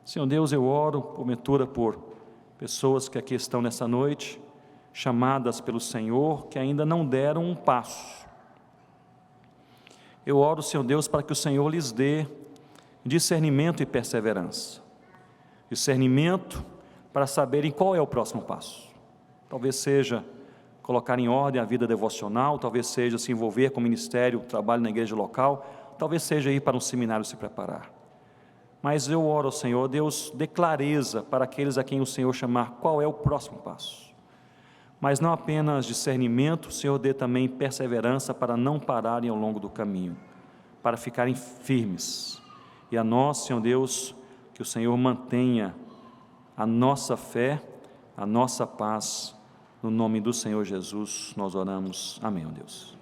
Senhor Deus, eu oro, porventura, por pessoas que aqui estão nessa noite, chamadas pelo Senhor, que ainda não deram um passo. Eu oro, Senhor Deus, para que o Senhor lhes dê discernimento e perseverança. Discernimento para saberem qual é o próximo passo. Talvez seja colocar em ordem a vida devocional, talvez seja se envolver com o ministério, trabalho na igreja local, talvez seja ir para um seminário se preparar. Mas eu oro ao Senhor, Deus, dê clareza para aqueles a quem o Senhor chamar qual é o próximo passo. Mas não apenas discernimento, o Senhor dê também perseverança para não pararem ao longo do caminho, para ficarem firmes. E a nós, Senhor Deus, que o Senhor mantenha a nossa fé, a nossa paz, no nome do Senhor Jesus, nós oramos. Amém, ó Deus.